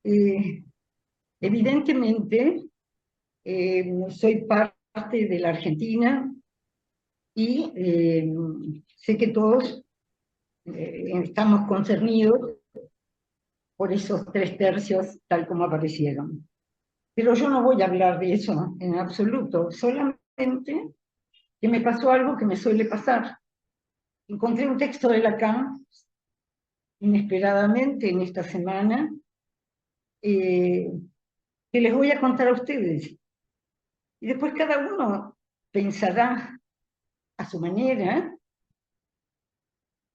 Eh, Evidentemente, soy parte de la Argentina y sé que todos estamos concernidos por esos 3/3 tal como aparecieron. Pero yo no voy a hablar de eso en absoluto, solamente que me pasó algo que me suele pasar. Encontré un texto de Lacan inesperadamente en esta semana eh, que les voy a contar a ustedes. Y después cada uno pensará a su manera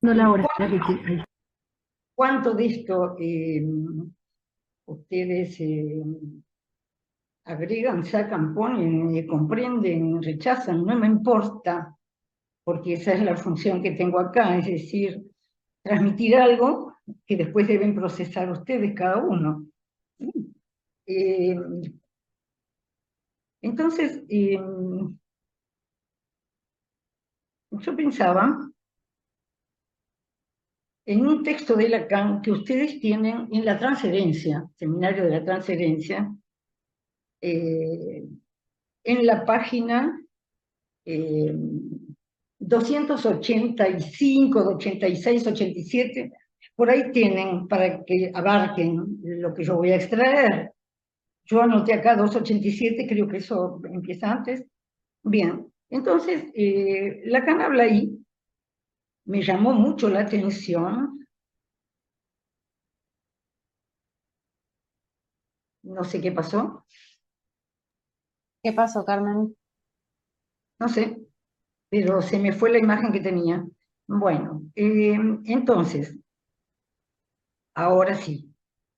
No, en Laura, espera cuánto de esto ustedes agregan, sacan, ponen, comprenden, rechazan, no me importa, porque esa es la función que tengo acá, es decir, transmitir algo que después deben procesar ustedes cada uno. Eh, entonces, yo pensaba en un texto de Lacan que ustedes tienen en la transferencia, seminario de la transferencia, eh, en la página 285, 86, 87, por ahí tienen para que abarquen lo que yo voy a extraer. Yo anoté acá 287, creo que eso empieza antes. Bien, entonces, Lacan habla ahí, me llamó mucho la atención, no sé qué pasó, ¿Qué pasó, Carmen? no sé, pero se me fue la imagen que tenía. Bueno, entonces, ahora sí,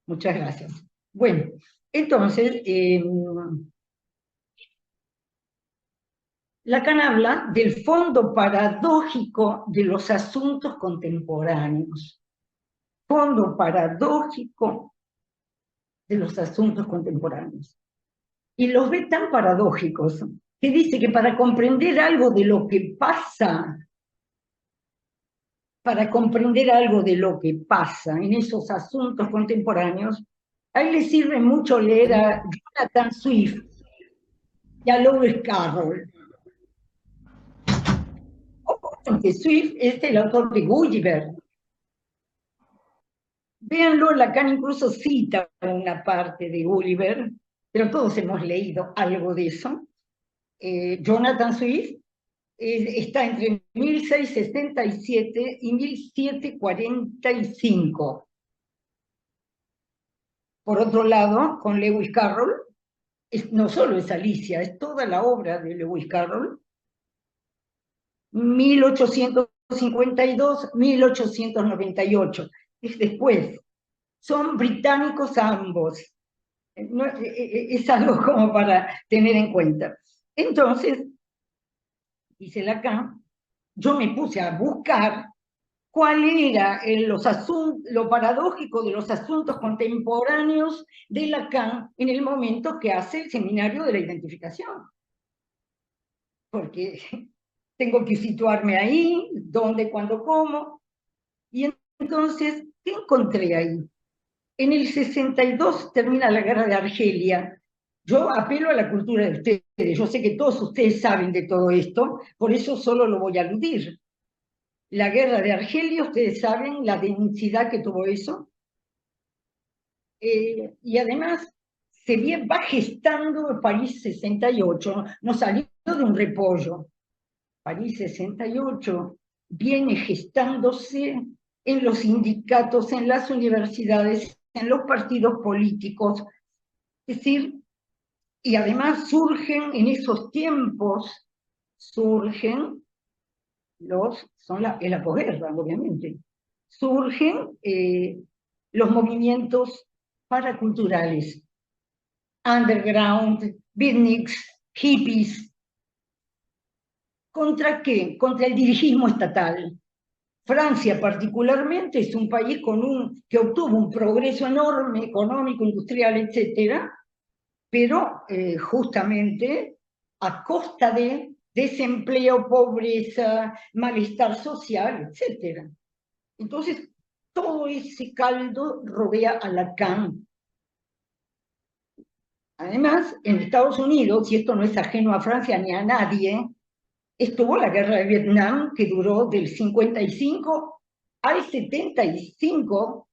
muchas gracias. Bueno, entonces, Lacan habla del fondo paradójico de los asuntos contemporáneos. Fondo paradójico de los asuntos contemporáneos. Y los ve tan paradójicos que dice que para comprender algo de lo que pasa, para comprender algo de lo que pasa en esos asuntos contemporáneos, a él le sirve mucho leer a Jonathan Swift y a Lewis Carroll. Porque Swift es el autor de Gulliver. Véanlo, Lacan incluso cita una parte de Gulliver, pero todos hemos leído algo de eso. Jonathan Swift está entre 1667 y 1745. Por otro lado, con Lewis Carroll, no solo es Alicia, es toda la obra de Lewis Carroll, 1852, 1898, es después. Son británicos ambos. No, es algo como para tener en cuenta. Entonces, dice Lacan, yo me puse a buscar cuál era lo paradójico de los asuntos contemporáneos de Lacan en el momento que hace el seminario de la identificación. Porque tengo que situarme ahí, dónde, cuándo, cómo. Y entonces, ¿qué encontré ahí? En el 62 termina la guerra de Argelia. Yo apelo a la cultura de ustedes. Yo sé que todos ustedes saben de todo esto, por eso solo lo voy a aludir. La guerra de Argelia, ustedes saben la densidad que tuvo eso. Y además, va gestando París 68, no salió de un repollo. París 68 viene gestándose en los sindicatos, en las universidades, en los partidos políticos. Es decir, y además surgen en esos tiempos, surgen es la posguerra, obviamente, surgen los movimientos paraculturales, underground, beatniks, hippies. ¿Contra qué? Contra el dirigismo estatal. Francia particularmente es un país que obtuvo un progreso enorme, económico, industrial, etcétera, pero justamente a costa de desempleo, pobreza, malestar social, etcétera. Entonces, todo ese caldo rodea a Lacan. Además, en Estados Unidos, y esto no es ajeno a Francia ni a nadie, estuvo la guerra de Vietnam, que duró del 55 al 75.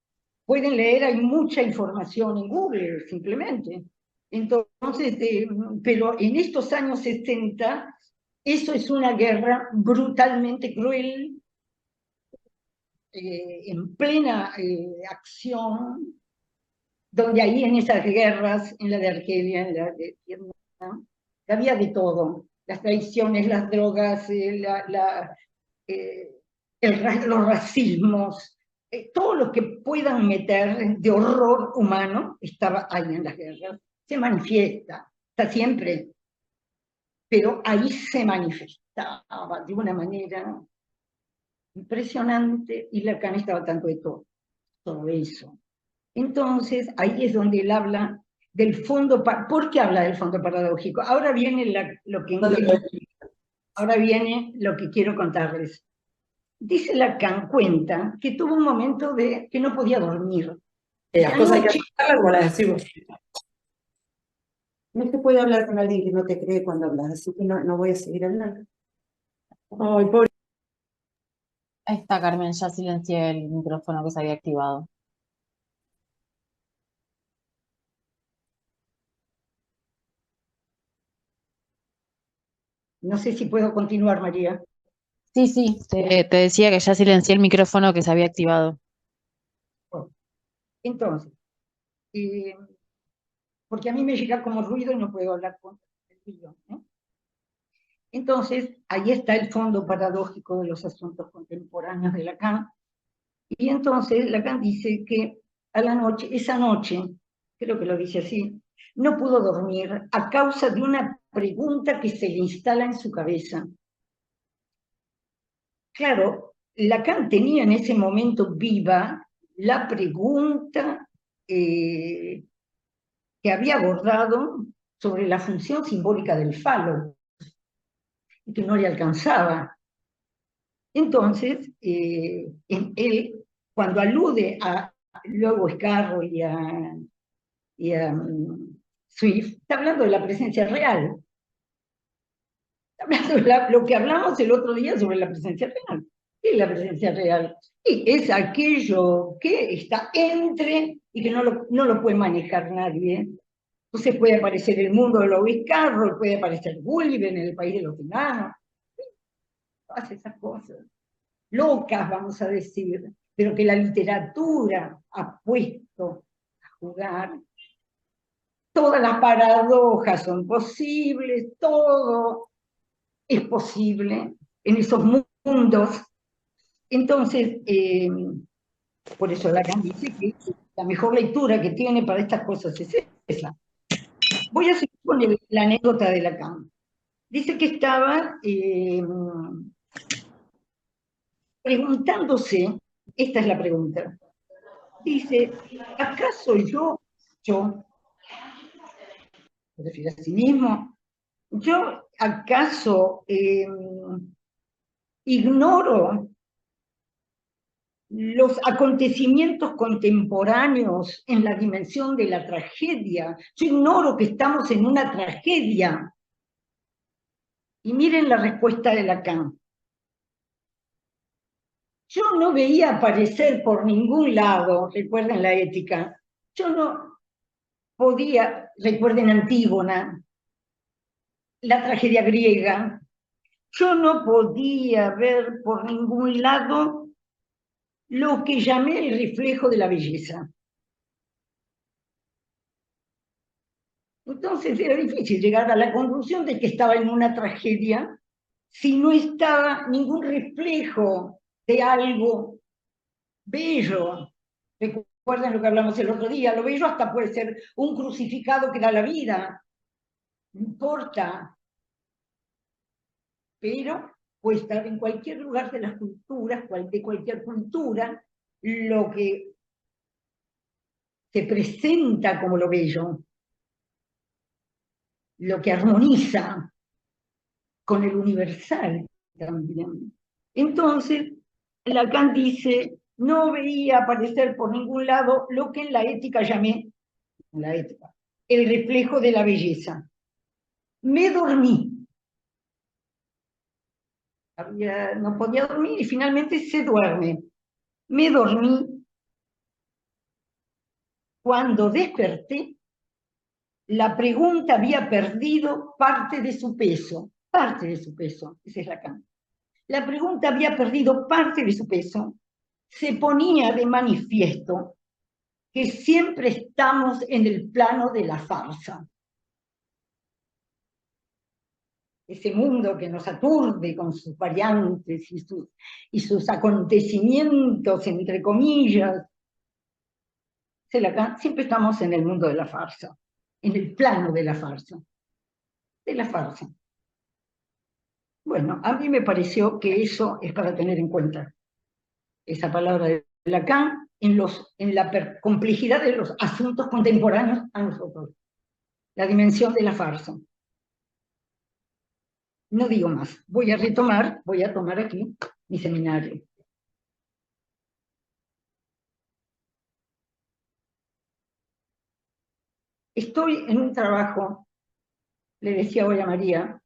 Pueden leer, hay mucha información en Google, simplemente. Entonces, pero en estos años 60, eso es una guerra brutalmente cruel, en plena acción, donde ahí en esas guerras, en la de Argelia, en la de Vietnam, había de todo, las traiciones, las drogas, eh, los racismos, todo lo que puedan meter de horror humano estaba ahí en las guerras, se manifiesta, está siempre, pero ahí se manifestaba de una manera impresionante y Lacan estaba al tanto de todo eso. Entonces, ahí es donde él habla del fondo. ¿Por qué habla del fondo paradójico? Ahora viene ahora viene lo que quiero contarles. Dice Lacan, cuenta que tuvo un momento de que no podía dormir. Las cosas hay que hablarlas como las decimos. No se puede hablar con alguien que no te cree cuando hablas, así que no voy a seguir hablando. Ay, pobre. Ahí está, Carmen, ya silencié el micrófono que se había activado. No sé si puedo continuar, María. Sí, sí, te decía que ya silencié el micrófono que se había activado. Entonces, porque a mí me llega como ruido y no puedo hablar con el ruido, ¿no? Entonces, ahí está el fondo paradójico de los asuntos contemporáneos de Lacan. Y entonces Lacan dice que a la noche, esa noche, creo que lo dice así, no pudo dormir a causa de una pregunta que se le instala en su cabeza. Claro, Lacan tenía en ese momento viva la pregunta que había abordado sobre la función simbólica del falo, y que no le alcanzaba. Entonces, él, cuando alude a luego Escarro y a Swift, está hablando de la presencia real. Está hablando de lo que hablamos el otro día sobre la presencia real. ¿Qué es la presencia real? Y es aquello que está entre y que no lo puede manejar nadie. Entonces puede aparecer el mundo de Lewis Carroll, puede aparecer Gulliver en el país de los enanos. Hace esas cosas locas, vamos a decir, pero que la literatura ha puesto a jugar. Todas las paradojas son posibles, todo es posible en esos mundos. Entonces, por eso Lacan dice que la mejor lectura que tiene para estas cosas es esa. Voy a seguir con la anécdota de Lacan. Dice que estaba preguntándose, esta es la pregunta, dice, ¿acaso yo, se refiere a sí mismo, yo acaso ignoro los acontecimientos contemporáneos en la dimensión de la tragedia? Yo ignoro que estamos en una tragedia. Y miren la respuesta de Lacan. Yo no veía aparecer por ningún lado, recuerden la ética, yo no podía, recuerden Antígona, la tragedia griega, yo no podía ver por ningún lado lo que llamé el reflejo de la belleza. Entonces era difícil llegar a la conclusión de que estaba en una tragedia si no estaba ningún reflejo de algo bello. Recuerden lo que hablamos el otro día, lo bello hasta puede ser un crucificado que da la vida, no importa, pero puede estar en cualquier lugar de las culturas, de cualquier cultura, lo que se presenta como lo bello, lo que armoniza con el universal también. Entonces, Lacan dice, no veía aparecer por ningún lado lo que en la ética llamé, la ética, el reflejo de la belleza. Me dormí. No podía dormir y finalmente se duerme. Me dormí. Cuando desperté, la pregunta había perdido parte de su peso. Parte de su peso, esa es la cama. La pregunta había perdido parte de su peso. Se ponía de manifiesto que siempre estamos en el plano de la farsa. Ese mundo que nos aturde con sus variantes y sus acontecimientos, entre comillas. Siempre estamos en el mundo de la farsa, en el plano de la farsa. De la farsa. Bueno, a mí me pareció que eso es para tener en cuenta. Esa palabra de Lacan en la complejidad de los asuntos contemporáneos a nosotros. La dimensión de la farsa. No digo más. Voy a tomar aquí mi seminario. Estoy en un trabajo, le decía hoy a María,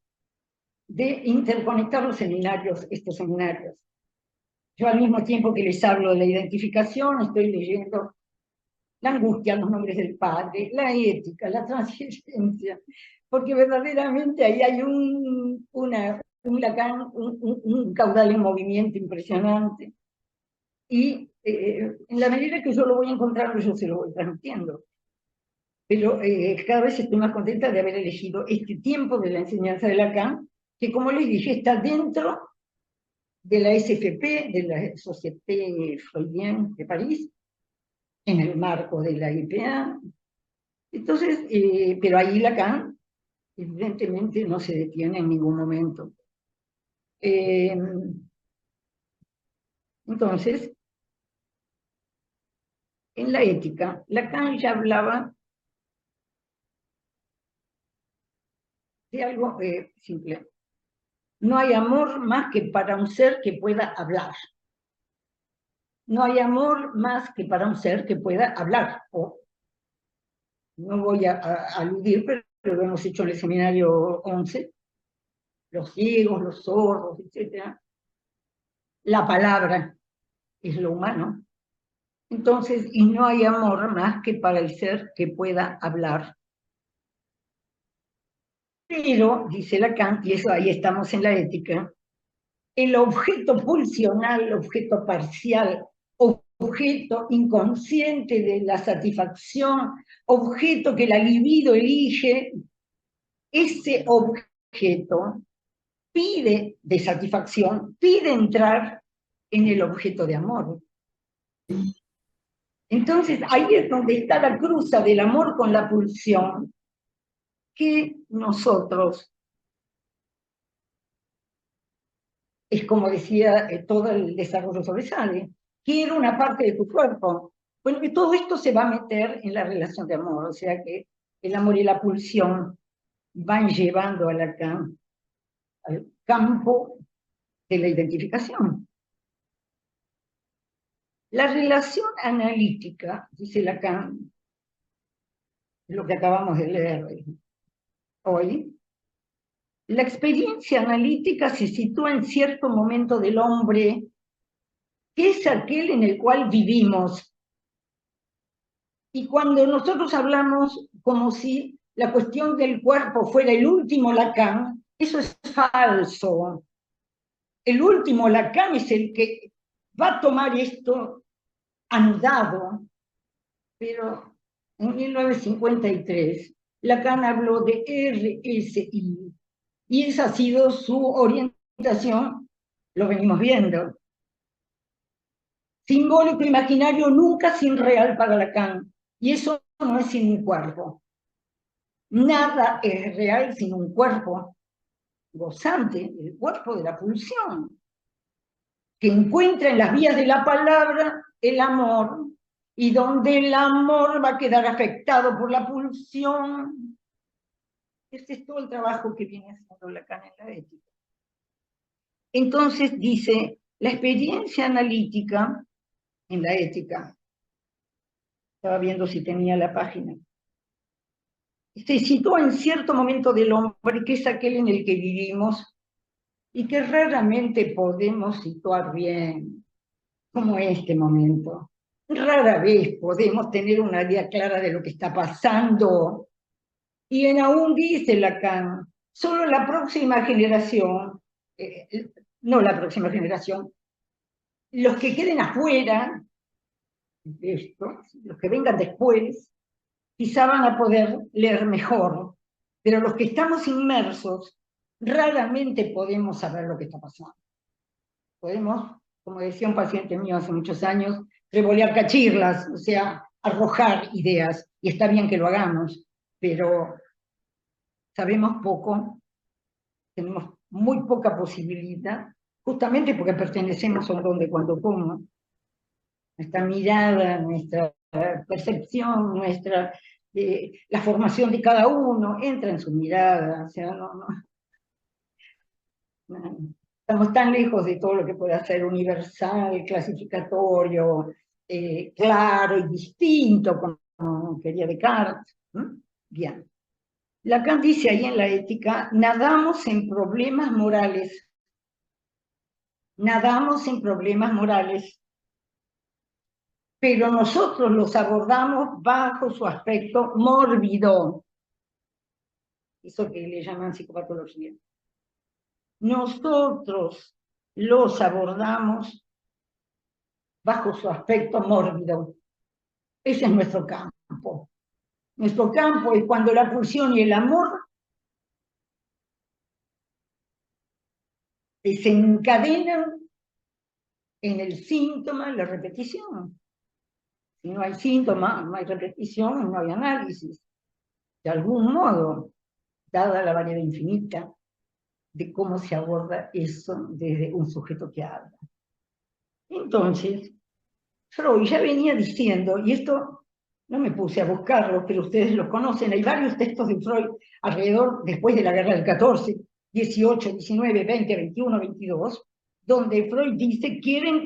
de interconectar los seminarios, estos seminarios. Yo al mismo tiempo que les hablo de la identificación, estoy leyendo la angustia, los nombres del Padre, la ética, la transigencia, porque verdaderamente ahí hay un Lacan, un caudal en movimiento impresionante. Y en la medida que yo lo voy encontrando, yo se lo voy transmitiendo. Pero cada vez estoy más contenta de haber elegido este tiempo de la enseñanza de Lacan, que como les dije, está dentro de la SFP, de la Société Freudienne de París, en el marco de la IPA. Entonces, pero ahí Lacan, evidentemente, no se detiene en ningún momento. Entonces, en la ética, Lacan ya hablaba de algo simple. No hay amor más que para un ser que pueda hablar. No hay amor más que para un ser que pueda hablar. No voy a aludir, pero lo hemos hecho en el seminario 11, los ciegos, los sordos, etc. La palabra es lo humano. Entonces, y no hay amor más que para el ser que pueda hablar. Pero, dice Lacan, y eso ahí estamos en la ética, el objeto pulsional, el objeto parcial, objeto inconsciente de la satisfacción, objeto que la libido elige, ese objeto pide de satisfacción, pide entrar en el objeto de amor. Entonces, ahí es donde está la cruza del amor con la pulsión, que nosotros, es como decía, todo el desarrollo sobresale, quiero una parte de tu cuerpo. Bueno, que todo esto se va a meter en la relación de amor, o sea que el amor y la pulsión van llevando a Lacan al campo de la identificación. La relación analítica, dice Lacan, lo que acabamos de leer hoy, la experiencia analítica se sitúa en cierto momento del hombre, que es aquel en el cual vivimos. Y cuando nosotros hablamos como si la cuestión del cuerpo fuera el último Lacan, eso es falso. El último Lacan es el que va a tomar esto anudado, pero en 1953 Lacan habló de RSI, y esa ha sido su orientación, lo venimos viendo. Simbólico imaginario nunca sin real para Lacan, y eso no es sin un cuerpo. Nada es real sin un cuerpo gozante, el cuerpo de la pulsión, que encuentra en las vías de la palabra el amor, y donde el amor va a quedar afectado por la pulsión. Este es todo el trabajo que viene haciendo Lacan en la ética. Entonces dice, la experiencia analítica en la ética, estaba viendo si tenía la página, se sitúa en cierto momento del hombre, que es aquel en el que vivimos, y que raramente podemos situar bien, como este momento. Rara vez podemos tener una idea clara de lo que está pasando. Y aún dice Lacan, solo la próxima generación, no la próxima generación, los que queden afuera de esto, los que vengan después, quizá van a poder leer mejor, pero los que estamos inmersos, raramente podemos saber lo que está pasando. Podemos, como decía un paciente mío hace muchos años, revolear cachirlas, o sea, arrojar ideas, y está bien que lo hagamos, pero sabemos poco, tenemos muy poca posibilidad, justamente porque pertenecemos a un donde, cuando, cómo. Nuestra mirada, nuestra percepción, la formación de cada uno entra en su mirada, o sea, no, estamos tan lejos de todo lo que pueda ser universal, clasificatorio, claro y distinto, como quería Descartes. Bien. Lacan dice ahí en la ética, nadamos en problemas morales. Nadamos en problemas morales, pero nosotros los abordamos bajo su aspecto mórbido. Eso que le llaman psicopatología. Nosotros los abordamos bajo su aspecto mórbido. Ese es nuestro campo. Nuestro campo es cuando la pulsión y el amor desencadenan en el síntoma la repetición. Si no hay síntoma, no hay repetición, no hay análisis. De algún modo, dada la variedad infinita de cómo se aborda eso desde un sujeto que habla. Entonces, Freud ya venía diciendo, y esto no me puse a buscarlo, pero ustedes lo conocen, hay varios textos de Freud alrededor, después de la guerra del 14, 18, 19, 20, 21, 22, donde Freud dice,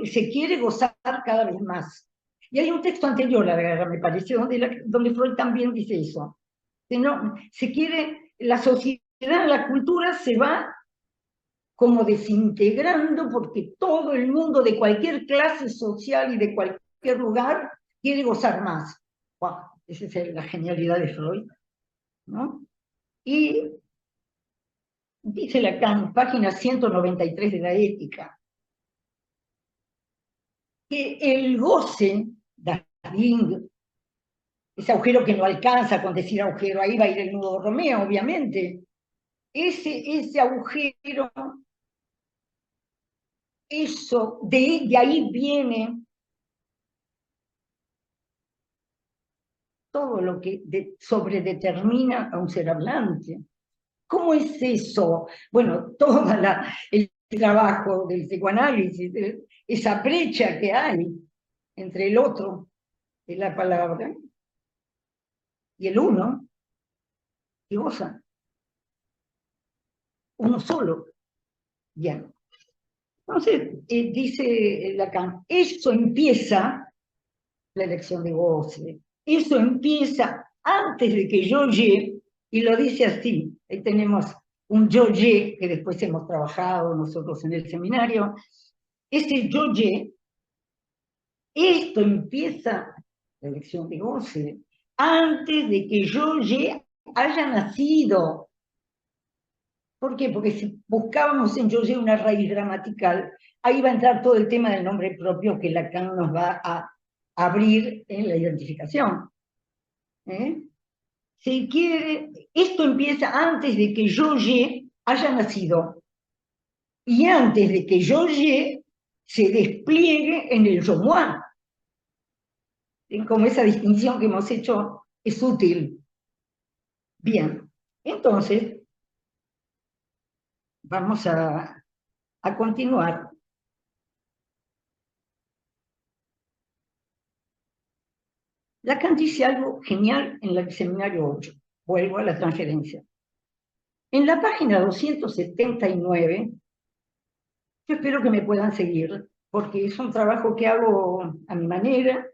se quiere gozar cada vez más. Y hay un texto anterior a la guerra, me parece, donde Freud también dice eso. Que no, se quiere, la sociedad, la cultura se va como desintegrando porque todo el mundo de cualquier clase social y de cualquier lugar quiere gozar más. Wow, esa es la genialidad de Freud, ¿no? Y dice Lacan, página 193 de la Ética, que el goce, das Ding, ese agujero que no alcanza con decir agujero, ahí va a ir el nudo Romeo, obviamente, ese agujero, eso, de ahí viene todo lo que sobredetermina a un ser hablante. ¿Cómo es eso? Bueno, todo el trabajo del psicoanálisis, esa brecha que hay entre el otro, de la palabra, y el uno, que goza. Uno solo. Bien. Entonces, dice Lacan, eso empieza, la elección de goce, eso empieza antes de que yo llegue, y lo dice así, ahí tenemos un yo-ye que después hemos trabajado nosotros en el seminario, ese yo-ye, esto empieza, la elección de goce, antes de que yo-ye haya nacido. ¿Por qué? Porque si buscábamos en yo-ye una raíz gramatical, ahí va a entrar todo el tema del nombre propio que Lacan nos va a abrir en la identificación. Si quiere, esto empieza antes de que yo-ye haya nacido y antes de que yo-ye se despliegue en el yo-moi. Como esa distinción que hemos hecho es útil. Bien, entonces vamos a continuar. Lacan dice algo genial en el seminario 8. Vuelvo a la transferencia. En la página 279, yo espero que me puedan seguir, porque es un trabajo que hago a mi manera,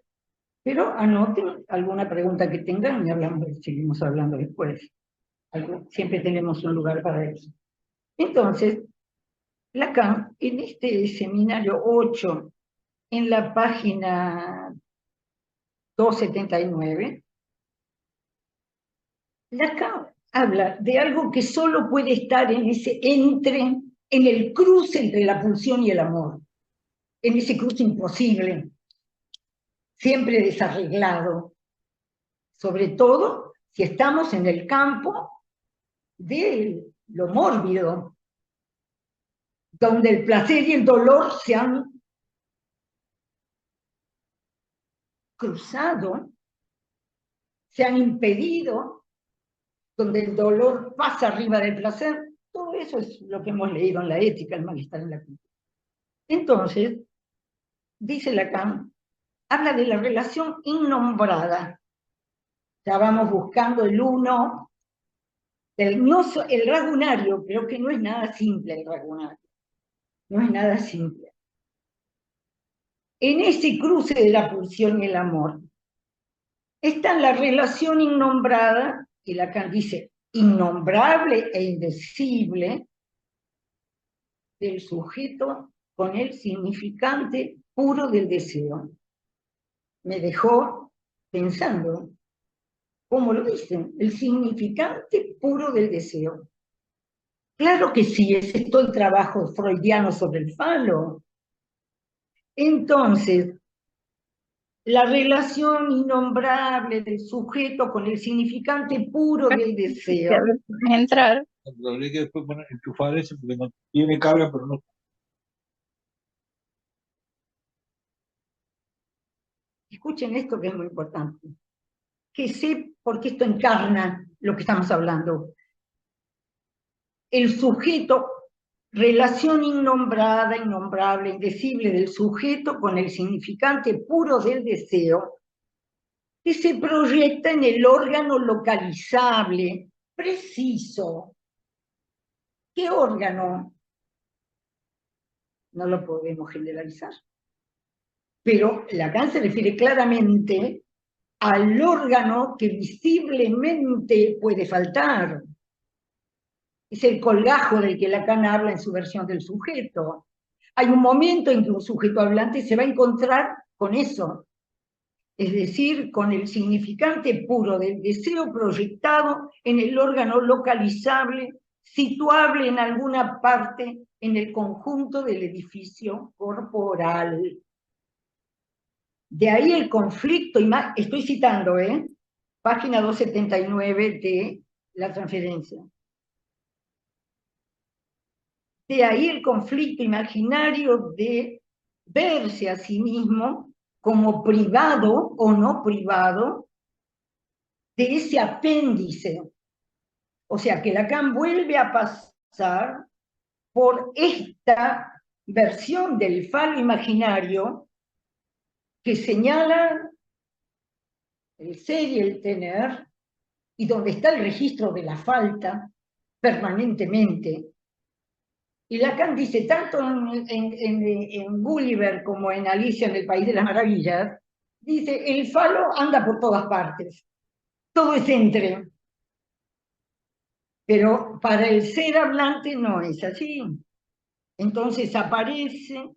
Pero anoten alguna pregunta que tengan y seguimos hablando después. Siempre tenemos un lugar para eso. Entonces, Lacan, en este seminario 8, en la página 279, Lacan habla de algo que solo puede estar en el cruce entre la pulsión y el amor, en ese cruce imposible, siempre desarreglado, sobre todo si estamos en el campo de lo mórbido, donde el placer y el dolor se han cruzado, se han impedido, donde el dolor pasa arriba del placer. Todo eso es lo que hemos leído en la ética, el malestar en la cultura. Entonces, dice Lacan, habla de la relación innombrada. Ya vamos buscando el uno, el ragunario, creo que no es nada simple el ragunario, no es nada simple. En ese cruce de la pulsión y el amor, está la relación innombrada, y Lacan dice, innombrable e indecible, del sujeto con el significante puro del deseo. Me dejó pensando, ¿cómo lo dicen? El significante puro del deseo. Claro que sí, es todo el trabajo freudiano sobre el falo. Entonces, la relación innombrable del sujeto con el significante puro del deseo. Entrar. Habría que después enchufar ese porque no tiene cable, pero no. Escuchen esto que es muy importante. Que sé porque esto encarna lo que estamos hablando. El sujeto, relación innombrada, innombrable, indecible del sujeto con el significante puro del deseo, que se proyecta en el órgano localizable, preciso. ¿Qué órgano? No lo podemos generalizar. Pero Lacan se refiere claramente al órgano que visiblemente puede faltar. Es el colgajo del que Lacan habla en su versión del sujeto. Hay un momento en que un sujeto hablante se va a encontrar con eso, es decir, con el significante puro del deseo proyectado en el órgano localizable, situable en alguna parte en el conjunto del edificio corporal. De ahí el conflicto, estoy citando, página 279 de la transferencia. De ahí el conflicto imaginario de verse a sí mismo como privado o no privado de ese apéndice. O sea que Lacan vuelve a pasar por esta versión del falo imaginario que señala el ser y el tener, y donde está el registro de la falta permanentemente. Y Lacan dice, tanto en Gulliver como en Alicia en el País de las Maravillas, dice, el falo anda por todas partes, todo es entre. Pero para el ser hablante no es así. Entonces aparece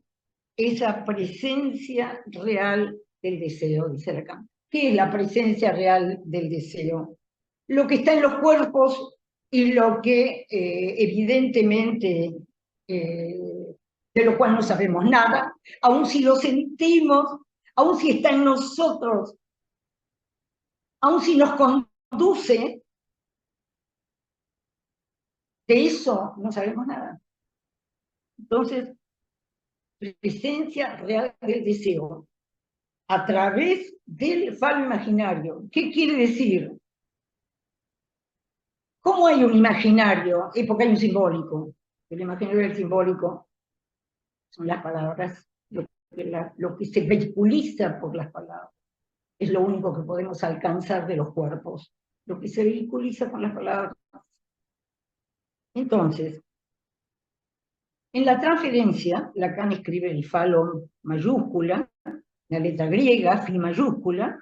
esa presencia real del deseo, dice Lacan. ¿Qué es la presencia real del deseo? Lo que está en los cuerpos y lo que evidentemente de lo cual no sabemos nada, aun si lo sentimos, aun si está en nosotros, aun si nos conduce, de eso no sabemos nada. Entonces, presencia real del deseo a través del falo imaginario. ¿Qué quiere decir? ¿Cómo hay un imaginario? Porque hay un simbólico. El imaginario y el simbólico son las palabras, lo que se vehiculiza por las palabras. Es lo único que podemos alcanzar de los cuerpos, lo que se vehiculiza con las palabras. Entonces, en la transferencia, Lacan escribe el falo mayúscula, la letra griega, phi mayúscula,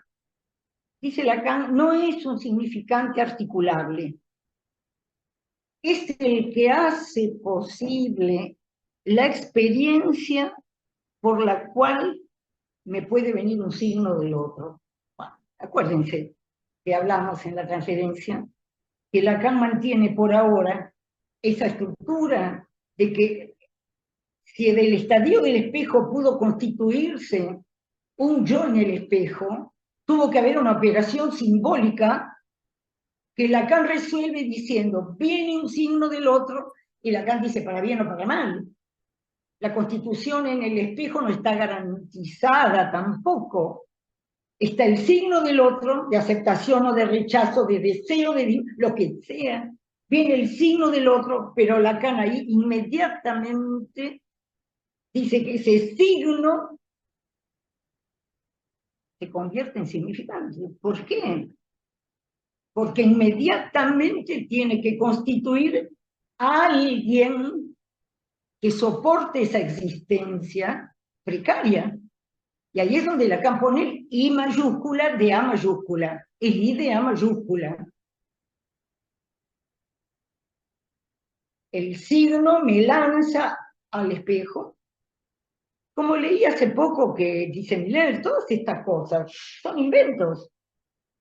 dice Lacan, no es un significante articulable. Es el que hace posible la experiencia por la cual me puede venir un signo del otro. Bueno, acuérdense que hablamos en la transferencia, que Lacan mantiene por ahora esa estructura de que si del estadio del espejo pudo constituirse un yo en el espejo, tuvo que haber una operación simbólica que Lacan resuelve diciendo, viene un signo del otro, y Lacan dice para bien o para mal. La constitución en el espejo no está garantizada tampoco. Está el signo del otro, de aceptación o de rechazo, de deseo, de lo que sea. Viene el signo del otro, pero Lacan ahí inmediatamente dice que ese signo se convierte en significante. ¿Por qué? Porque inmediatamente tiene que constituir a alguien que soporte esa existencia precaria. Y ahí es donde Lacan pone el I mayúscula de A mayúscula, el I de A mayúscula. El signo me lanza al espejo. Como leí hace poco que dice Miller, todas estas cosas son inventos,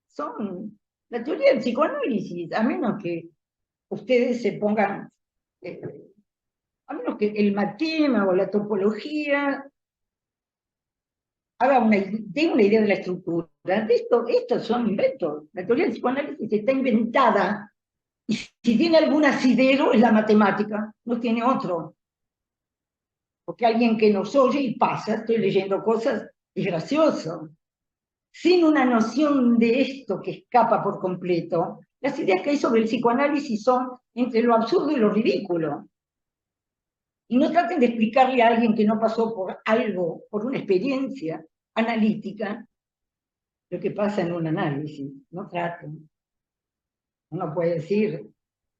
son la teoría del psicoanálisis, a menos que ustedes se pongan, a menos que el matema o la topología tenga una idea de la estructura. Estos son inventos. La teoría del psicoanálisis está inventada, y si tiene algún asidero es la matemática, no tiene otro. Porque alguien que nos oye y pasa, estoy leyendo cosas, es gracioso. Sin una noción de esto que escapa por completo, las ideas que hay sobre el psicoanálisis son entre lo absurdo y lo ridículo. Y no traten de explicarle a alguien que no pasó por algo, por una experiencia analítica, lo que pasa en un análisis. No traten. Uno puede decir,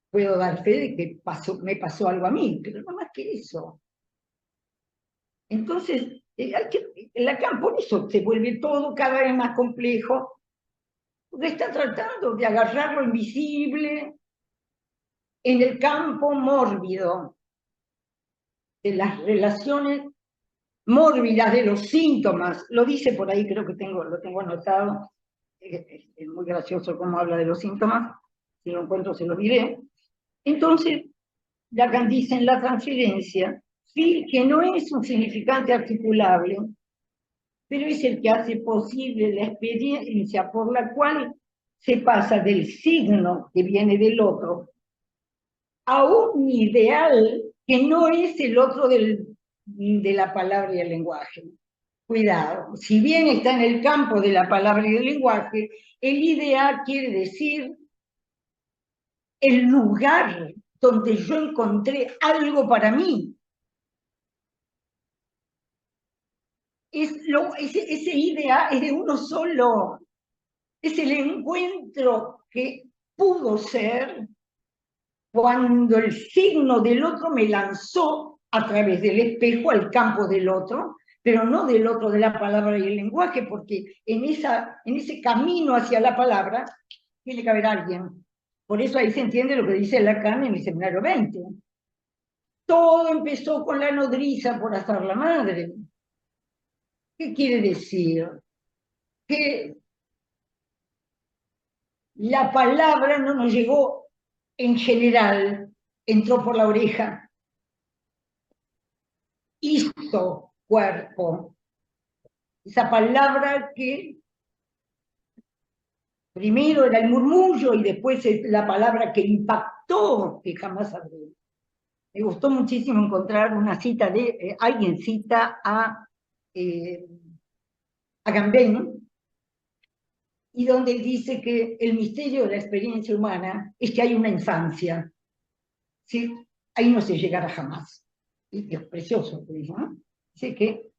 puedo dar fe de que me pasó algo a mí, pero no más que eso. Entonces, Lacan por eso se vuelve todo cada vez más complejo, porque está tratando de agarrar lo invisible en el campo mórbido de las relaciones mórbidas de los síntomas. Lo dice por ahí, creo que lo tengo anotado. Es muy gracioso cómo habla de los síntomas. Si lo encuentro, se lo diré. Entonces, Lacan dice en la transferencia, sí, que no es un significante articulable, pero es el que hace posible la experiencia por la cual se pasa del signo que viene del otro a un ideal que no es el otro de la palabra y el lenguaje. Cuidado, si bien está en el campo de la palabra y del lenguaje, el ideal quiere decir el lugar donde yo encontré algo para mí. Ese idea es de uno solo. Es el encuentro que pudo ser cuando el signo del otro me lanzó a través del espejo al campo del otro, pero no del otro de la palabra y el lenguaje, porque en ese camino hacia la palabra tiene que haber alguien. Por eso ahí se entiende lo que dice Lacan en el seminario 20. Todo empezó con la nodriza por hacer la madre. ¿Qué quiere decir? Que la palabra no nos llegó en general, entró por la oreja, hizo cuerpo. Esa palabra que primero era el murmullo y después es la palabra que impactó, que jamás hablé. Me gustó muchísimo encontrar una cita de, alguien cita a Agamben, y donde él dice que el misterio de la experiencia humana es que hay una infancia, ¿sí? Ahí no se llegará jamás. Y es precioso, ¿no? Dice que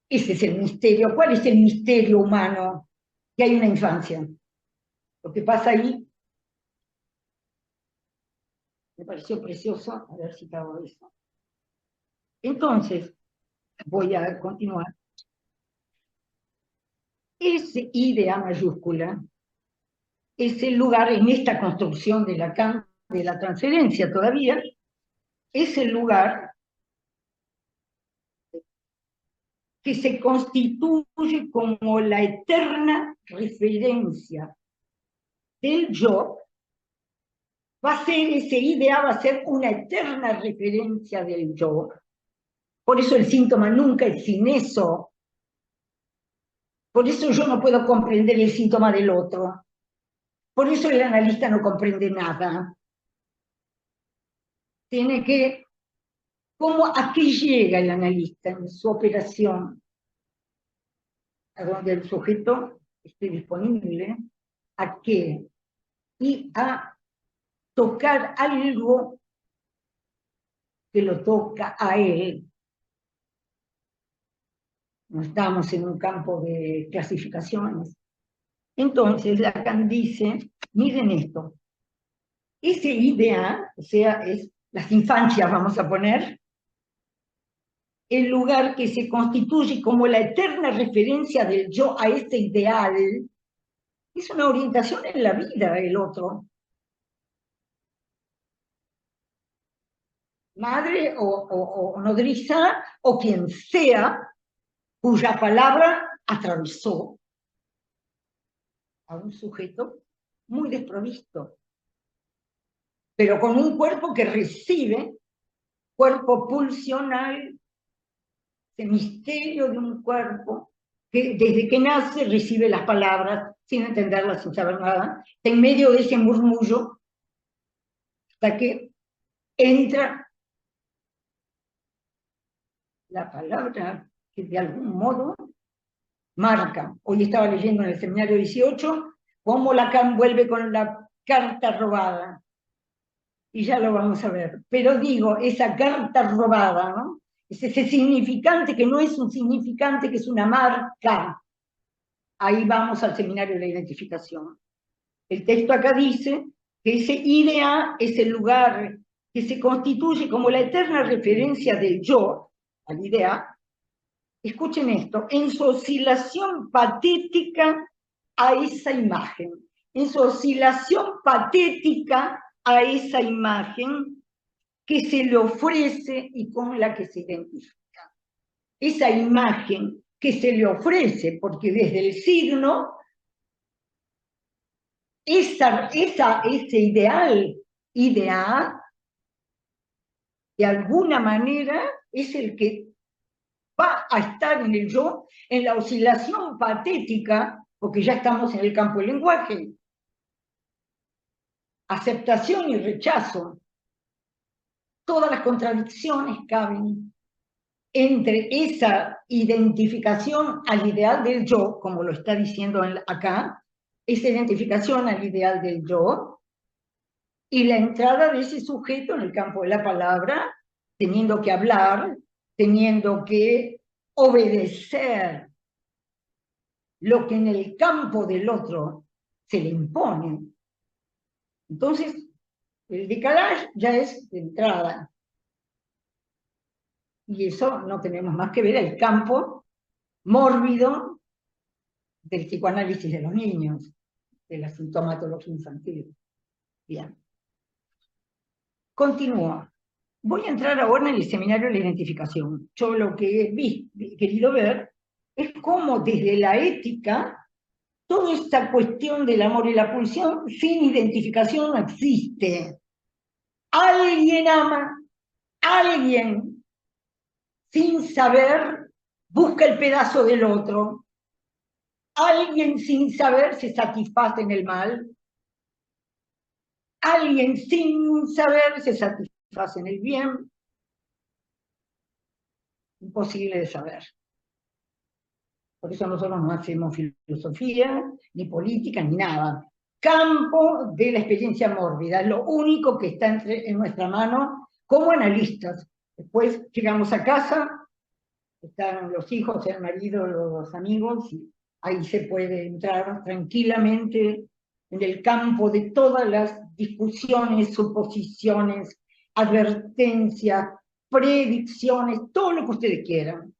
ese es el misterio. ¿Cuál es el misterio humano? Que hay una infancia. Lo que pasa ahí me pareció precioso haber citado eso. Entonces, voy a continuar. ese I de A mayúscula es el lugar en esta construcción de la transferencia todavía, es el lugar que se constituye como la eterna referencia del yo. Va a ser, ese idea va a ser una eterna referencia del yo. Por eso el síntoma nunca es sin eso. Por eso yo no puedo comprender el síntoma del otro. Por eso el analista no comprende nada. Tiene que, ¿a qué llega el analista en su operación? A donde el sujeto esté disponible. ¿A qué? Y a tocar algo que lo toca a él. No estamos en un campo de clasificaciones. Entonces Lacan dice, miren esto, ese idea, o sea, es las infancias, vamos a poner, el lugar que se constituye como la eterna referencia del yo a este ideal, es una orientación en la vida el otro. Madre o nodriza, o quien sea, cuya palabra atravesó a un sujeto muy desprovisto, pero con un cuerpo que recibe, cuerpo pulsional, ese misterio de un cuerpo que desde que nace recibe las palabras sin entenderlas, sin saber nada, en medio de ese murmullo, hasta que entra la palabra que de algún modo marca. Hoy estaba leyendo en el seminario 18 cómo Lacan vuelve con la carta robada. Y ya lo vamos a ver. Pero digo, esa carta robada, ¿no? Es ese significante que no es un significante, que es una marca. Ahí vamos al seminario de la identificación. El texto acá dice que ese idea es el lugar que se constituye como la eterna referencia del yo, al idea. Escuchen esto, en su oscilación patética a esa imagen, en su oscilación patética a esa imagen que se le ofrece y con la que se identifica. Esa imagen que se le ofrece, porque desde el signo, ese ideal, de alguna manera, es el que va a estar en el yo, en la oscilación patética, porque ya estamos en el campo del lenguaje. Aceptación y rechazo. Todas las contradicciones caben entre esa identificación al ideal del yo, como lo está diciendo acá, esa identificación al ideal del yo, y la entrada de ese sujeto en el campo de la palabra, teniendo que hablar, teniendo que obedecer lo que en el campo del otro se le impone. Entonces, el decalage ya es de entrada. Y eso no tenemos más que ver el campo mórbido del psicoanálisis de los niños, de la sintomatología infantil. Bien. Continúo. Voy a entrar ahora en el seminario de la identificación. Yo lo que he querido ver es cómo desde la ética toda esta cuestión del amor y la pulsión sin identificación no existe. Alguien ama, alguien sin saber busca el pedazo del otro, alguien sin saber se satisface en el mal, alguien sin saber se satisface en el bien. Imposible de saber. Por eso nosotros no hacemos filosofía, ni política, ni nada. Campo de la experiencia mórbida, es lo único que está en nuestra mano como analistas. Después llegamos a casa, están los hijos, el marido, los amigos, y ahí se puede entrar tranquilamente en el campo de todas las discusiones, suposiciones, advertencias, predicciones, todo lo que ustedes quieran.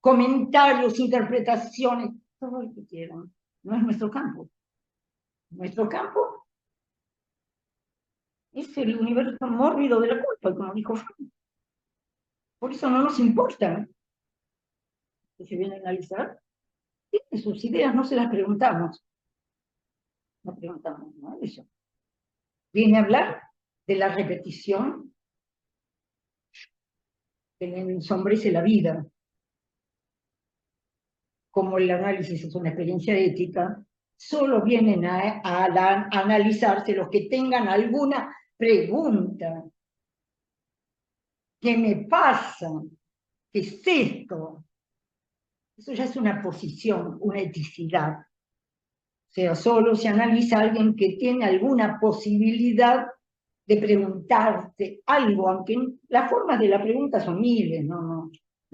Comentarios, interpretaciones, todo lo que quieran. No es nuestro campo. Nuestro campo es el universo mórbido de la culpa, como dijo Freud. Por eso no nos importa que se viene a analizar. Tiene sus ideas, no se las preguntamos. No preguntamos nada de eso. Viene a hablar de la repetición que le ensombrece la vida. Como el análisis es una experiencia ética, solo vienen a analizarse los que tengan alguna pregunta. ¿Qué me pasa? ¿Qué es esto? Eso ya es una posición, una eticidad. O sea, solo se analiza a alguien que tiene alguna posibilidad de preguntarte algo, aunque las formas de la pregunta son miles, no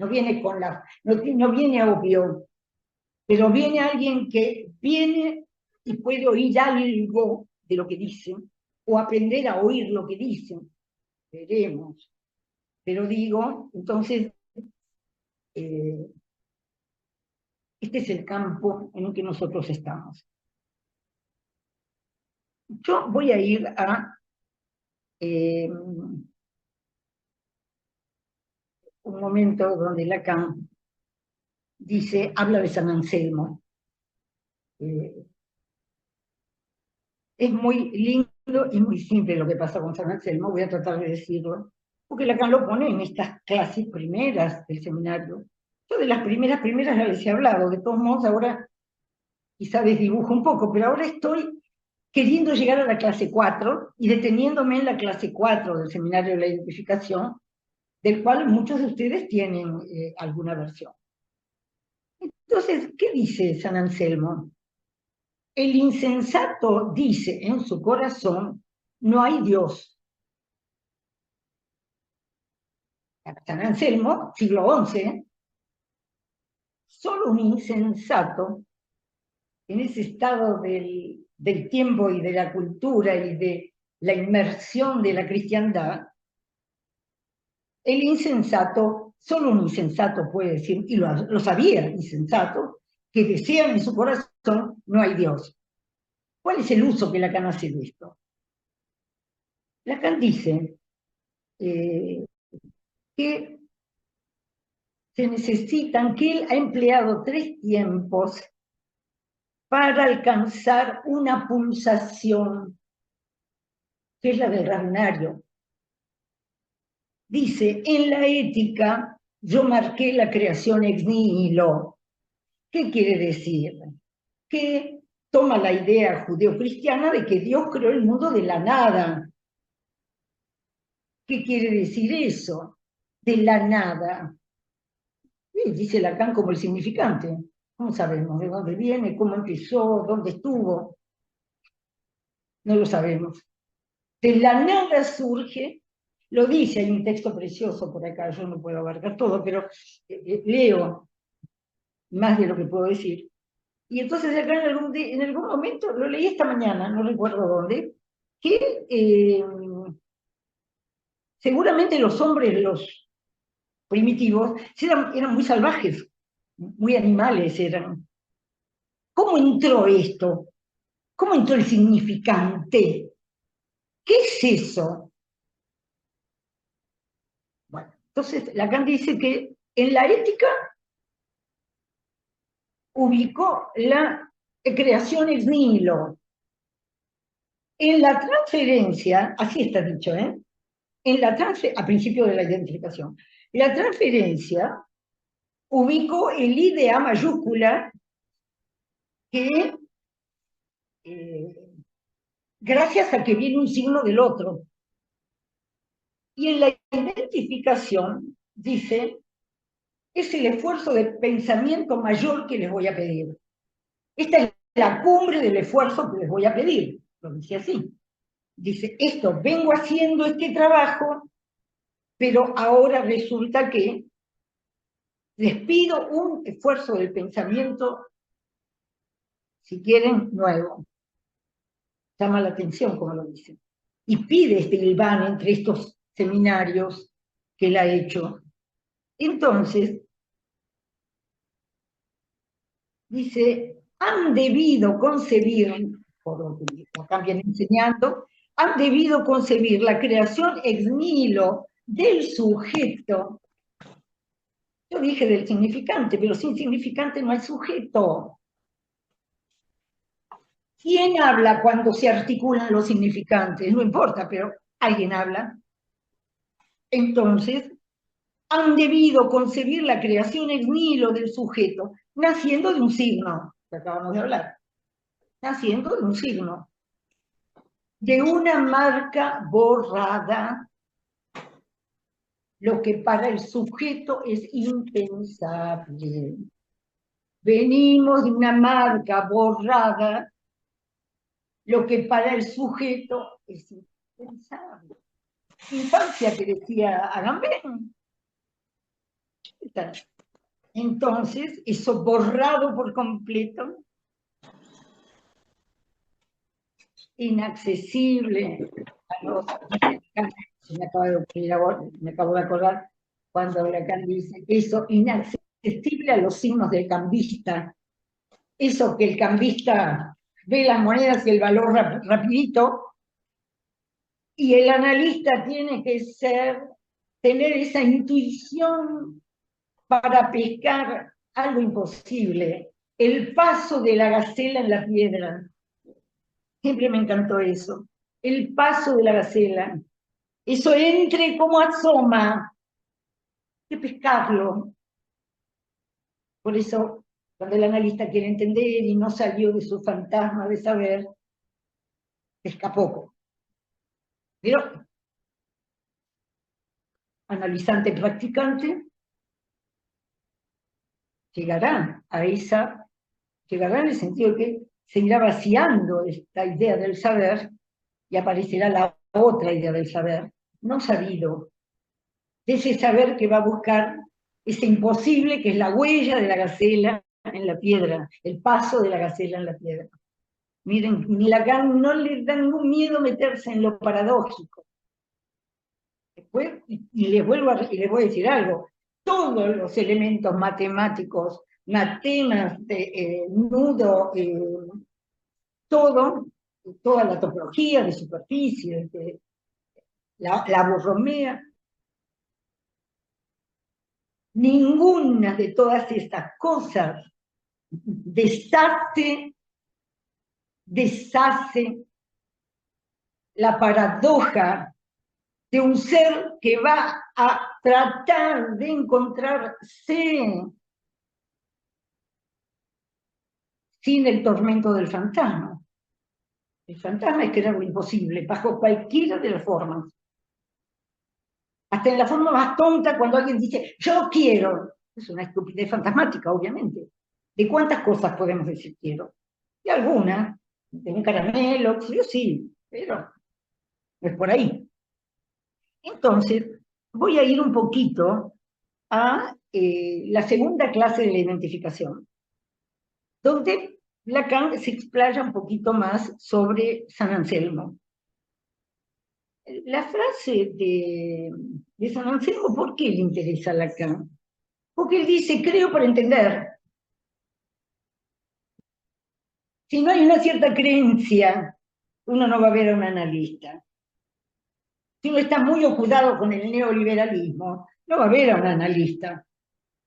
viene con no viene obvio, pero viene alguien que viene y puede oír algo de lo que dicen, o aprender a oír lo que dicen. Veremos. Pero digo, entonces, este es el campo en el que nosotros estamos. Yo voy a ir a un momento donde Lacan habla de San Anselmo. Es muy lindo y muy simple lo que pasa con San Anselmo, voy a tratar de decirlo, porque Lacan lo pone en estas clases primeras del seminario. Yo de las primeras ya les he hablado, de todos modos ahora quizá desdibujo un poco, pero ahora estoy queriendo llegar a la clase 4 y deteniéndome en la clase 4 del seminario de la identificación, del cual muchos de ustedes tienen alguna versión. Entonces, ¿qué dice San Anselmo? El insensato dice en su corazón, no hay Dios. San Anselmo, siglo XI, solo un insensato, en ese estado del tiempo y de la cultura y de la inmersión de la cristiandad, el insensato, solo un insensato puede decir, y lo sabía, insensato, que decía en su corazón, no hay Dios. ¿Cuál es el uso que Lacan hace de esto? Lacan dice que se necesitan, que él ha empleado 3 tiempos para alcanzar una pulsación, que es la del racionario. Dice, en la ética yo marqué la creación ex nihilo. ¿Qué quiere decir? Que toma la idea judeocristiana de que Dios creó el mundo de la nada. ¿Qué quiere decir eso? De la nada. Dice Lacan como el significante. No sabemos de dónde viene, cómo empezó, dónde estuvo. No lo sabemos. De la nada surge, lo dice, hay un texto precioso por acá, yo no puedo abarcar todo, pero leo más de lo que puedo decir. Y entonces acá en algún momento, lo leí esta mañana, no recuerdo dónde, que seguramente los hombres, los primitivos, eran muy salvajes, muy animales eran. ¿Cómo entró esto? ¿Cómo entró el significante? ¿Qué es eso? Bueno, entonces Lacan dice que en la ética ubicó la creación ex nihilo. En la transferencia, así está dicho, a principio de la identificación, la transferencia ubicó el idea mayúscula que gracias a que viene un signo del otro. Y en la identificación dice, es el esfuerzo de pensamiento mayor que les voy a pedir. Esta es la cumbre del esfuerzo que les voy a pedir. Lo dice así. Dice, vengo haciendo este trabajo, pero ahora resulta que les pido un esfuerzo del pensamiento, si quieren, nuevo. Llama la atención, como lo dice. Y pide este hilván entre estos seminarios que él ha hecho. Entonces, dice, han debido concebir, por lo que acá viene enseñando, han debido concebir la creación ex nihilo del sujeto. Yo dije del significante, pero sin significante no hay sujeto. ¿Quién habla cuando se articulan los significantes? No importa, pero alguien habla. Entonces, han debido concebir la creación ex nihilo del sujeto, naciendo de un signo, que acabamos de hablar, naciendo de un signo, de una marca borrada, lo que para el sujeto es impensable. Venimos de una marca borrada, lo que para el sujeto es impensable. Infancia que decía Agamben. Entonces, eso borrado por completo, inaccesible a los... me acabo de acordar cuando Lacan dice eso, inaccesible a los signos del cambista. Eso que el cambista ve las monedas y el valor rapidito, y el analista tiene que tener esa intuición para pescar algo imposible. El paso de la gacela en la piedra. Siempre me encantó eso. El paso de la gacela. Eso entre como asoma. Hay que pescarlo. Por eso, cuando el analista quiere entender y no salió de su fantasma de saber, pesca poco. Pero, analizante practicante, llegará en el sentido que se irá vaciando esta idea del saber y aparecerá la otra idea del saber, no sabido, de ese saber que va a buscar ese imposible que es la huella de la gacela en la piedra, el paso de la gacela en la piedra. Miren, Lacan no le da ningún miedo meterse en lo paradójico. Después, y les voy a decir algo, todos los elementos matemáticos, matemas, nudo, toda la topología de superficie, la borromea, ninguna de todas estas cosas deshace la paradoja de un ser que va a tratar de encontrarse sin el tormento del fantasma. El fantasma es crear lo imposible, bajo cualquiera de las formas. Hasta en la forma más tonta, cuando alguien dice, yo quiero, es una estupidez fantasmática, obviamente. ¿De cuántas cosas podemos decir quiero? De algunas, de un caramelo, yo sí, pero no es por ahí. Entonces, voy a ir un poquito a la segunda clase de la identificación, donde Lacan se explaya un poquito más sobre San Anselmo. La frase de San Anselmo, ¿por qué le interesa a Lacan? Porque él dice, creo para entender. Si no hay una cierta creencia, uno no va a ver a un analista. Si uno está muy ocupado con el neoliberalismo, no va a ver a un analista.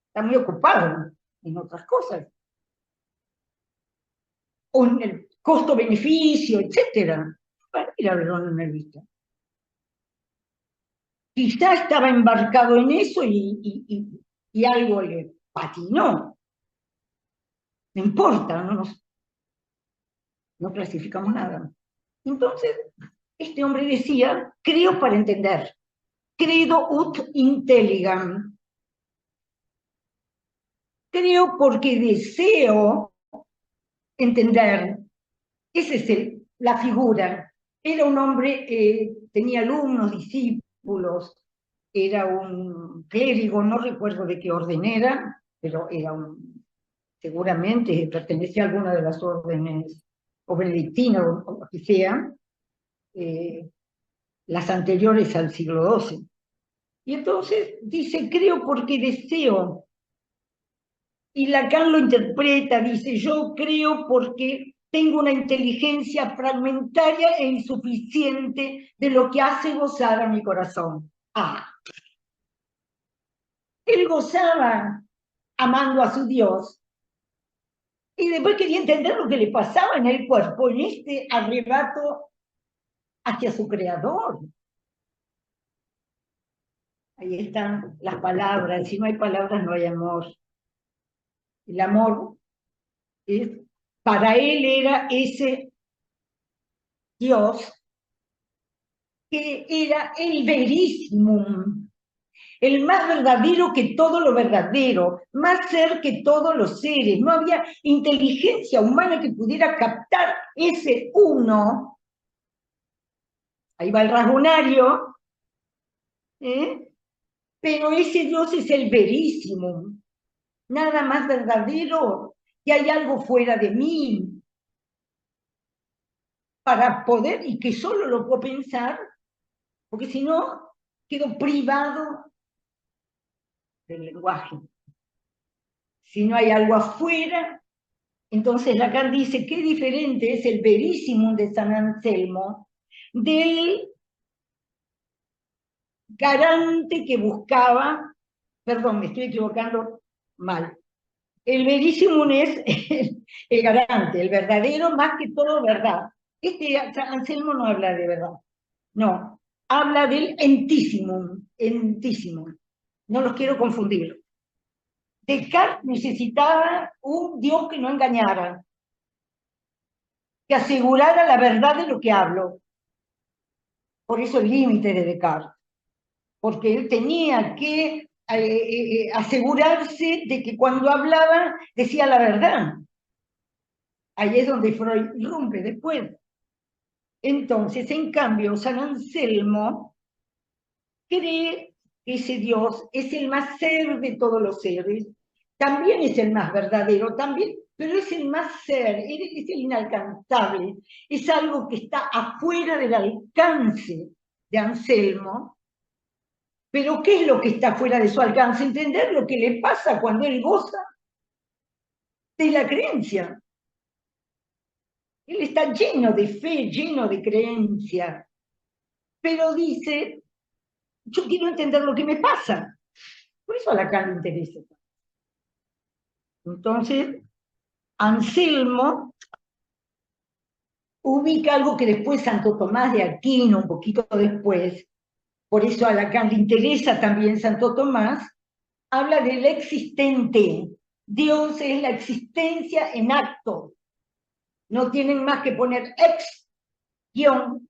Está muy ocupado en otras cosas. O en el costo-beneficio, etc. Para ir a ver a un analista. Quizá estaba embarcado en eso y algo le patinó. No importa, no clasificamos nada. Entonces, este hombre decía, creo para entender. Credo ut intelligam. Creo porque deseo entender. Esa es la figura. Era un hombre, tenía alumnos, discípulos, era un clérigo, no recuerdo de qué orden era, pero era seguramente pertenecía a alguna de las órdenes, o benedictino, o lo que sea, las anteriores al siglo XII. Y entonces dice, creo porque deseo Y Lacan lo interpreta, dice, yo creo porque tengo una inteligencia fragmentaria e insuficiente de lo que hace gozar a mi corazón. Ah, él gozaba amando a su Dios, y después quería entender lo que le pasaba en el cuerpo, en este arrebato hacia su creador. Ahí están las palabras, si no hay palabras no hay amor. El amor para él era ese Dios que era el verísimum, el más verdadero que todo lo verdadero, más ser que todos los seres. No había inteligencia humana que pudiera captar ese uno. Ahí va el rasgonario, ¿eh? Pero ese Dios es el verísimo, nada más verdadero, que hay algo fuera de mí, para poder, y que solo lo puedo pensar, porque si no, quedo privado del lenguaje. Si no hay algo afuera, entonces Lacan dice, qué diferente es el verísimum de San Anselmo del garante que buscaba, perdón, me estoy equivocando mal, el verísimum es el garante, el verdadero más que todo verdad. Anselmo no habla de verdad, no, habla del entísimum, no los quiero confundir. Descartes necesitaba un Dios que no engañara, que asegurara la verdad de lo que hablo. Por eso el límite de Descartes, porque él tenía que asegurarse de que cuando hablaba decía la verdad. Ahí es donde Freud irrumpe después. Entonces, en cambio, San Anselmo cree que ese Dios es el más ser de todos los seres, también es el más verdadero, también, pero es el más ser, es el inalcanzable, es algo que está afuera del alcance de Anselmo. Pero ¿qué es lo que está fuera de su alcance? Entender lo que le pasa cuando él goza de la creencia. Él está lleno de fe, lleno de creencia, pero dice, yo quiero entender lo que me pasa. Por eso a Lacan le interesa. Entonces, Anselmo ubica algo que después Santo Tomás de Aquino, un poquito después, por eso a Lacan le interesa también Santo Tomás, habla del existente. Dios es la existencia en acto. No tienen más que poner ex, guión,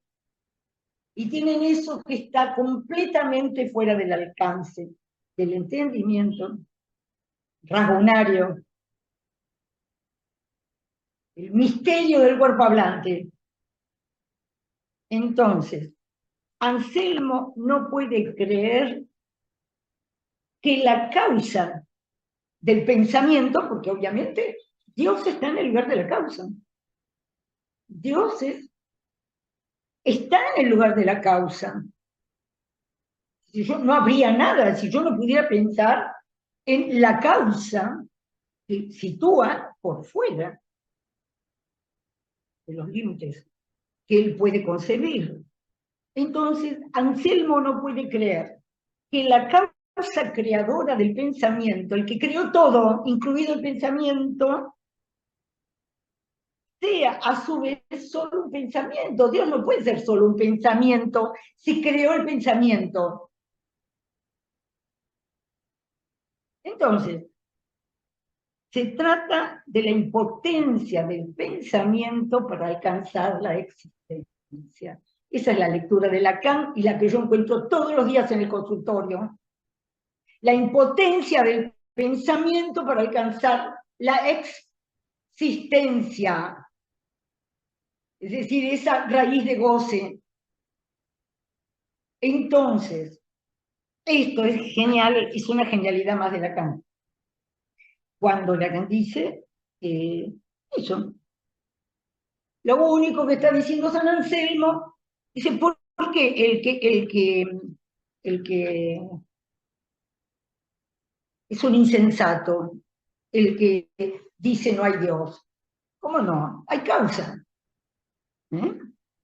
y tienen eso que está completamente fuera del alcance del entendimiento rasgonario, el misterio del cuerpo hablante. Entonces, Anselmo no puede creer que la causa del pensamiento, porque obviamente Dios está en el lugar de la causa. Dios está en el lugar de la causa. Si yo, no habría nada, si yo no pudiera pensar en la causa que sitúa por fuera de los límites que él puede concebir. Entonces, Anselmo no puede creer que la causa creadora del pensamiento, el que creó todo, incluido el pensamiento, sea a su vez solo un pensamiento. Dios no puede ser solo un pensamiento si creó el pensamiento. Entonces, se trata de la impotencia del pensamiento para alcanzar la existencia. Esa es la lectura de Lacan y la que yo encuentro todos los días en el consultorio. La impotencia del pensamiento para alcanzar la existencia. Es decir, esa raíz de goce. Entonces, esto es genial, es una genialidad más de Lacan. Cuando Lacan dice eso. Lo único que está diciendo San Anselmo, dice, ¿por qué el que es un insensato? el que dice no hay Dios. ¿Cómo no? Hay causa.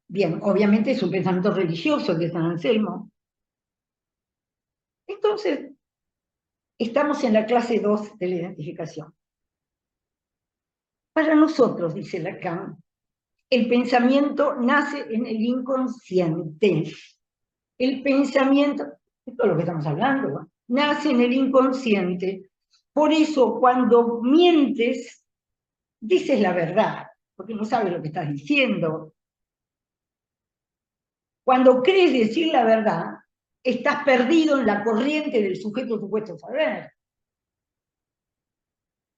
Bien, obviamente es un pensamiento religioso de San Anselmo. Entonces, estamos en la clase 2 de la identificación. Para nosotros, dice Lacan, el pensamiento nace en el inconsciente. El pensamiento, esto es lo que estamos hablando, ¿no? Nace en el inconsciente. Por eso, cuando mientes, dices la verdad, porque no sabes lo que estás diciendo. Cuando crees decir la verdad, estás perdido en la corriente del sujeto supuesto saber.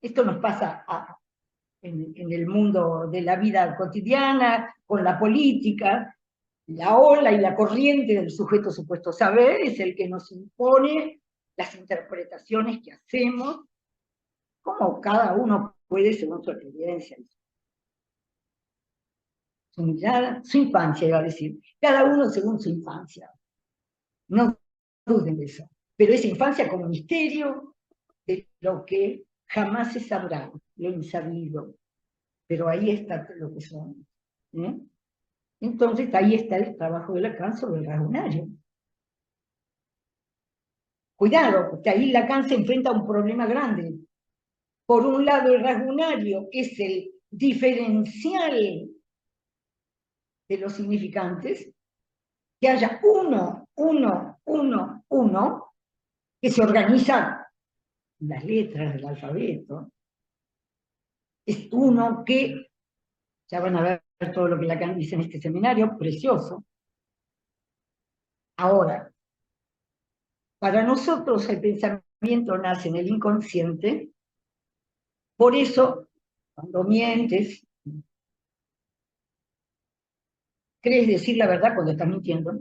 Esto nos pasa en el mundo de la vida cotidiana, con la política. La ola y la corriente del sujeto supuesto saber es el que nos impone las interpretaciones que hacemos, como cada uno puede según su experiencia. Su mirada, su infancia, iba a decir. Cada uno según su infancia. No duden de eso. Pero esa infancia como misterio de lo que jamás se sabrá, lo insabido. Pero ahí está lo que somos. Entonces ahí está el trabajo de Lacan sobre el razonario. Cuidado, porque ahí Lacan se enfrenta a un problema grande. Por un lado, el rasgunario es el diferencial de los significantes, que haya uno, que se organiza en las letras del alfabeto. Es uno que, ya van a ver todo lo que Lacan dice en este seminario, precioso. Ahora, para nosotros el pensamiento nace en el inconsciente, por eso, cuando mientes, crees decir la verdad cuando estás mintiendo,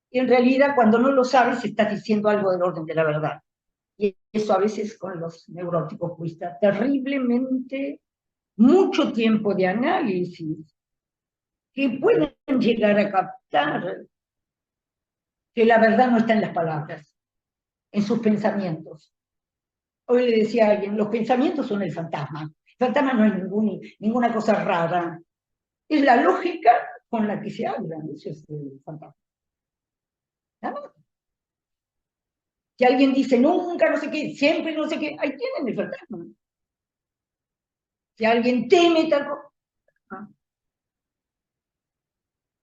y en realidad cuando no lo sabes estás diciendo algo del orden de la verdad. Y eso a veces con los neuróticos cuesta terriblemente mucho tiempo de análisis, que pueden llegar a captar que la verdad no está en las palabras, en sus pensamientos. Hoy le decía a alguien, los pensamientos son el fantasma. El fantasma no es ninguna cosa rara. Es la lógica con la que se habla, eso es el fantasma. ¿No? Si alguien dice nunca no sé qué, siempre no sé qué, ahí tienen el fantasma. Si alguien teme tal cosa.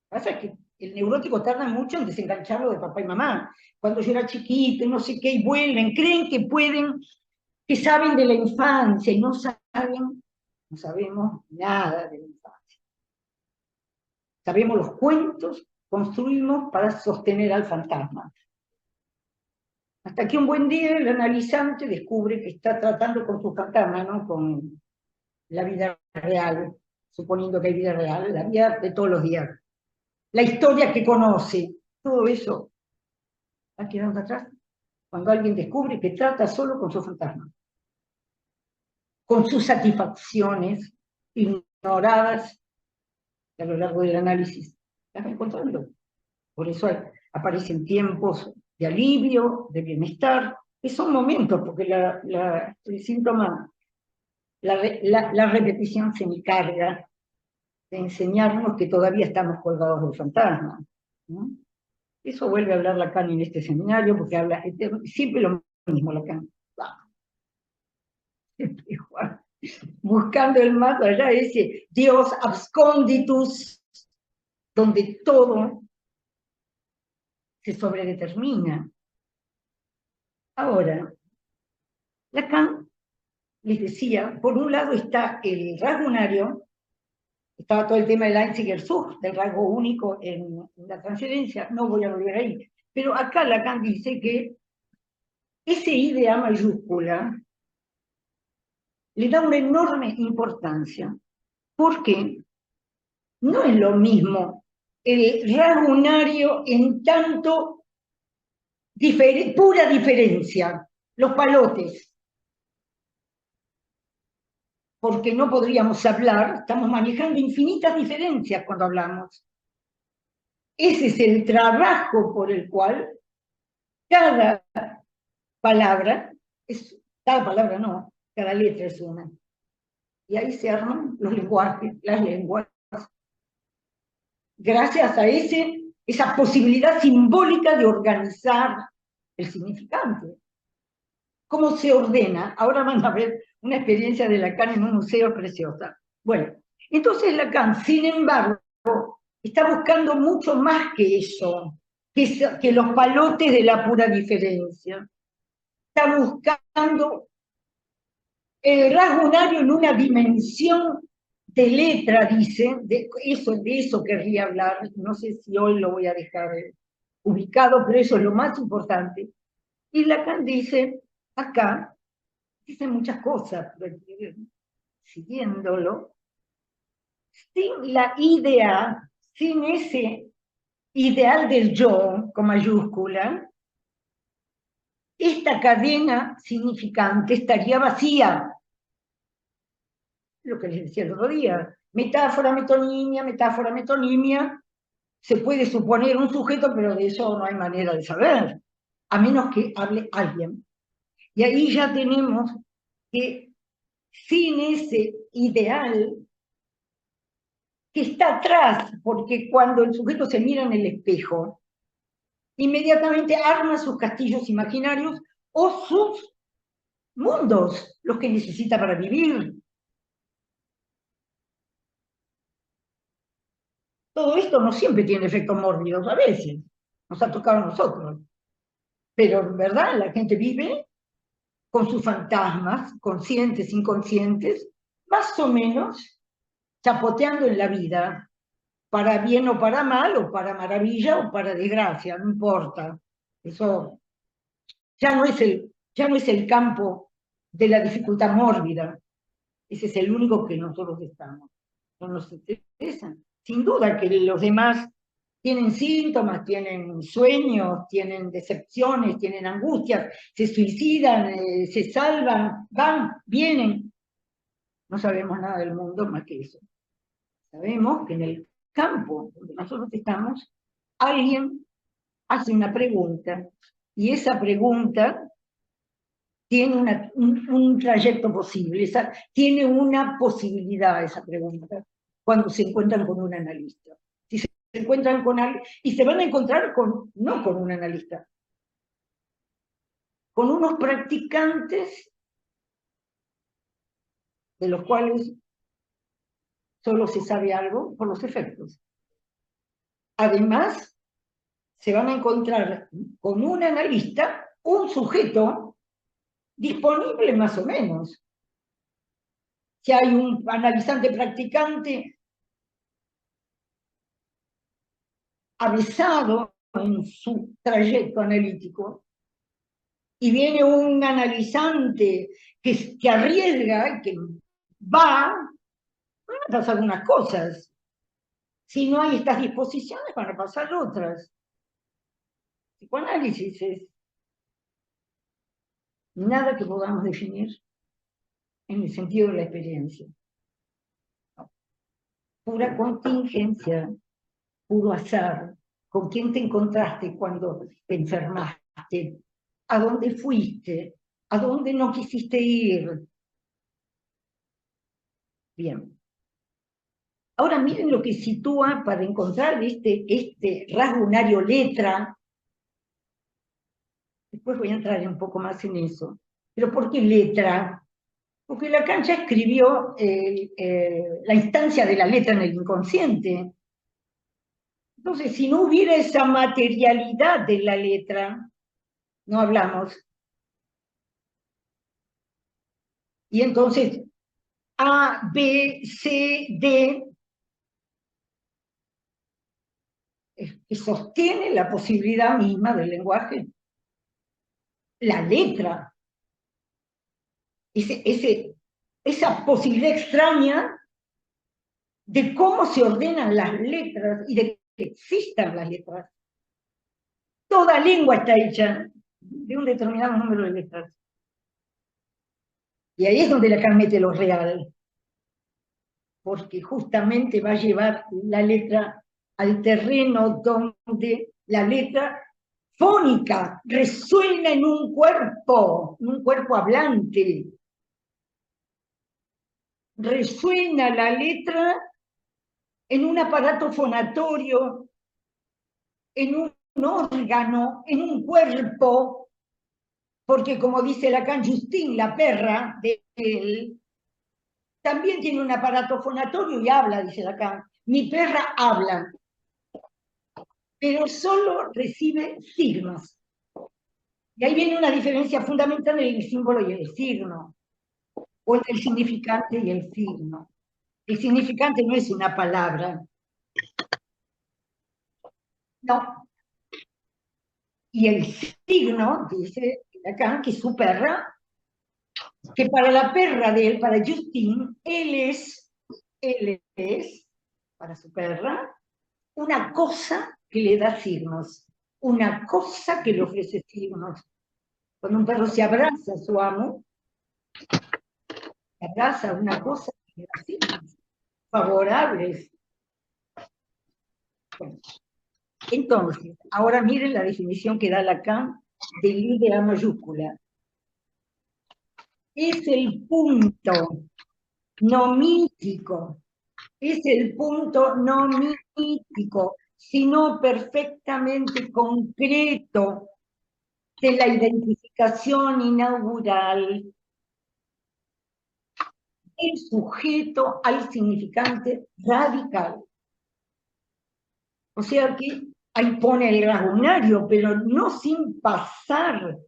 Pasa que el neurótico tarda mucho en desengancharlo de papá y mamá. Cuando yo era chiquito y no sé qué, y vuelven, creen que pueden, que saben de la infancia y no saben, no sabemos nada de la infancia. Sabemos los cuentos, construimos para sostener al fantasma. Hasta que un buen día el analizante descubre que está tratando con su fantasma, no con la vida real, suponiendo que hay vida real, la vida de todos los días. La historia que conoce, todo eso va quedando atrás cuando alguien descubre que trata solo con su fantasma, con sus satisfacciones ignoradas a lo largo del análisis. Las va encontrando. Por eso aparecen tiempos de alivio, de bienestar, que son momentos, porque el síntoma, la repetición se encarga de enseñarnos que todavía estamos colgados del fantasma, ¿no? Eso vuelve a hablar Lacan en este seminario, porque habla siempre lo mismo Lacan. Buscando el más allá, ese Dios absconditus, donde todo se sobredetermina. Ahora, Lacan les decía, por un lado está el rasgunario, estaba todo el tema del Einziger-Such, del rasgo único en la transferencia, no voy a volver ahí, pero acá Lacan dice que ese idea mayúscula le da una enorme importancia, porque no es lo mismo el rasgunario en tanto pura diferencia, los palotes, porque no podríamos hablar, estamos manejando infinitas diferencias cuando hablamos. Ese es el trabajo por el cual cada palabra cada letra es una. Y ahí se arman los lenguajes, las lenguas. Gracias a esa posibilidad simbólica de organizar el significante. ¿Cómo se ordena? Ahora van a ver una experiencia de Lacan en un museo preciosa. Bueno, entonces Lacan, sin embargo, está buscando mucho más que eso, que los palotes de la pura diferencia. Está buscando el rasgo unario en una dimensión de letra, dice, de eso querría hablar, no sé si hoy lo voy a dejar ubicado, pero eso es lo más importante. Y Lacan dice, acá, dice muchas cosas, siguiéndolo, sin la idea, sin ese ideal del yo, con mayúscula, esta cadena significante estaría vacía. Lo que les decía el otro día, metáfora, metonimia, se puede suponer un sujeto, pero de eso no hay manera de saber, a menos que hable alguien. Y ahí ya tenemos que sin ese ideal que está atrás, porque cuando el sujeto se mira en el espejo, inmediatamente arma sus castillos imaginarios o sus mundos, los que necesita para vivir. Todo esto no siempre tiene efectos mórbidos, a veces nos ha tocado a nosotros, pero en verdad la gente vive con sus fantasmas, conscientes, inconscientes, más o menos chapoteando en la vida, para bien o para mal, o para maravilla o para desgracia, no importa. Eso ya no es el campo de la dificultad mórbida, ese es el único que nosotros estamos. No nos interesan. Sin duda que los demás tienen síntomas, tienen sueños, tienen decepciones, tienen angustias, se suicidan, se salvan, van, vienen. No sabemos nada del mundo más que eso. Sabemos que en el campo donde nosotros estamos, alguien hace una pregunta, y esa pregunta tiene un trayecto posible, tiene una posibilidad esa pregunta, cuando se encuentran con un analista. Si se encuentran con alguien, y se van a encontrar no con un analista, con unos practicantes de los cuales solo se sabe algo por los efectos. Además, se van a encontrar con un analista, un sujeto disponible más o menos. Si hay un analizante practicante avesado en su trayecto analítico, y viene un analizante que arriesga, que van a pasar unas cosas. Si no hay estas disposiciones, van a pasar otras. Psicoanálisis es nada que podamos definir en el sentido de la experiencia. Pura contingencia, puro azar. ¿Con quién te encontraste cuando te enfermaste? ¿A dónde fuiste? ¿A dónde no quisiste ir? Bien. Ahora miren lo que sitúa para encontrar este rasgo unario letra. Después voy a entrar un poco más en eso. ¿Pero por qué letra? Porque Lacan ya escribió la instancia de la letra en el inconsciente. Entonces, si no hubiera esa materialidad de la letra, no hablamos. Y entonces, A, B, C, D, que sostiene la posibilidad misma del lenguaje. La letra, esa posibilidad extraña de cómo se ordenan las letras y de que existan las letras. Toda lengua está hecha de un determinado número de letras. Y ahí es donde Lacan mete lo real, porque justamente va a llevar la letra al terreno donde la letra fónica resuena en un cuerpo hablante. resuena la letra en un aparato fonatorio, en un órgano, en un cuerpo, porque como dice Lacan, Justine, la perra de él, también tiene un aparato fonatorio y habla, dice Lacan. Mi perra habla, pero solo recibe signos. Y ahí viene una diferencia fundamental entre el símbolo y el signo, o entre el significante y el signo. El significante no es una palabra. No. Y el signo, dice Lacan, que es su perra, que para la perra de él, para Justine, él es, para su perra, una cosa que le da signos, una cosa que le ofrece signos. Cuando un perro se abraza a su amo, se abraza a una cosa que le da signos favorables. Bueno, entonces, ahora miren la definición que da Lacan del idea mayúscula. Es el punto no mítico, es el punto no mítico, sino perfectamente concreto de la identificación inaugural del sujeto al significante radical. O sea que ahí pone el lagunario, pero no sin pasar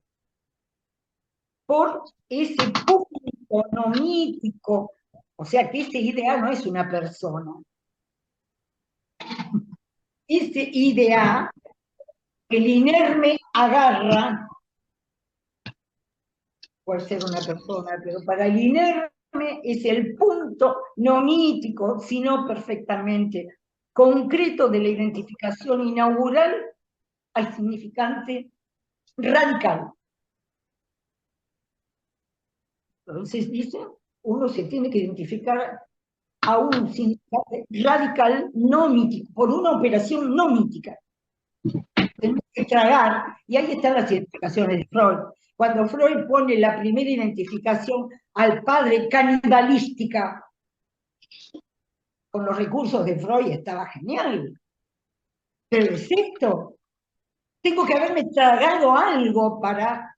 por ese punto no mítico. O sea que ese ideal no es una persona. Ese ideal que el inerme agarra, puede ser una persona, pero para el inerme es el punto no mítico, sino perfectamente concreto de la identificación inaugural al significante radical. Entonces dice, uno se tiene que identificar a un significante radical no mítico, por una operación no mítica. Tenemos que tragar, y ahí están las identificaciones de Freud. Cuando Freud pone la primera identificación al padre canibalística, con los recursos de Freud estaba genial. Pero el sexto, tengo que haberme tragado algo para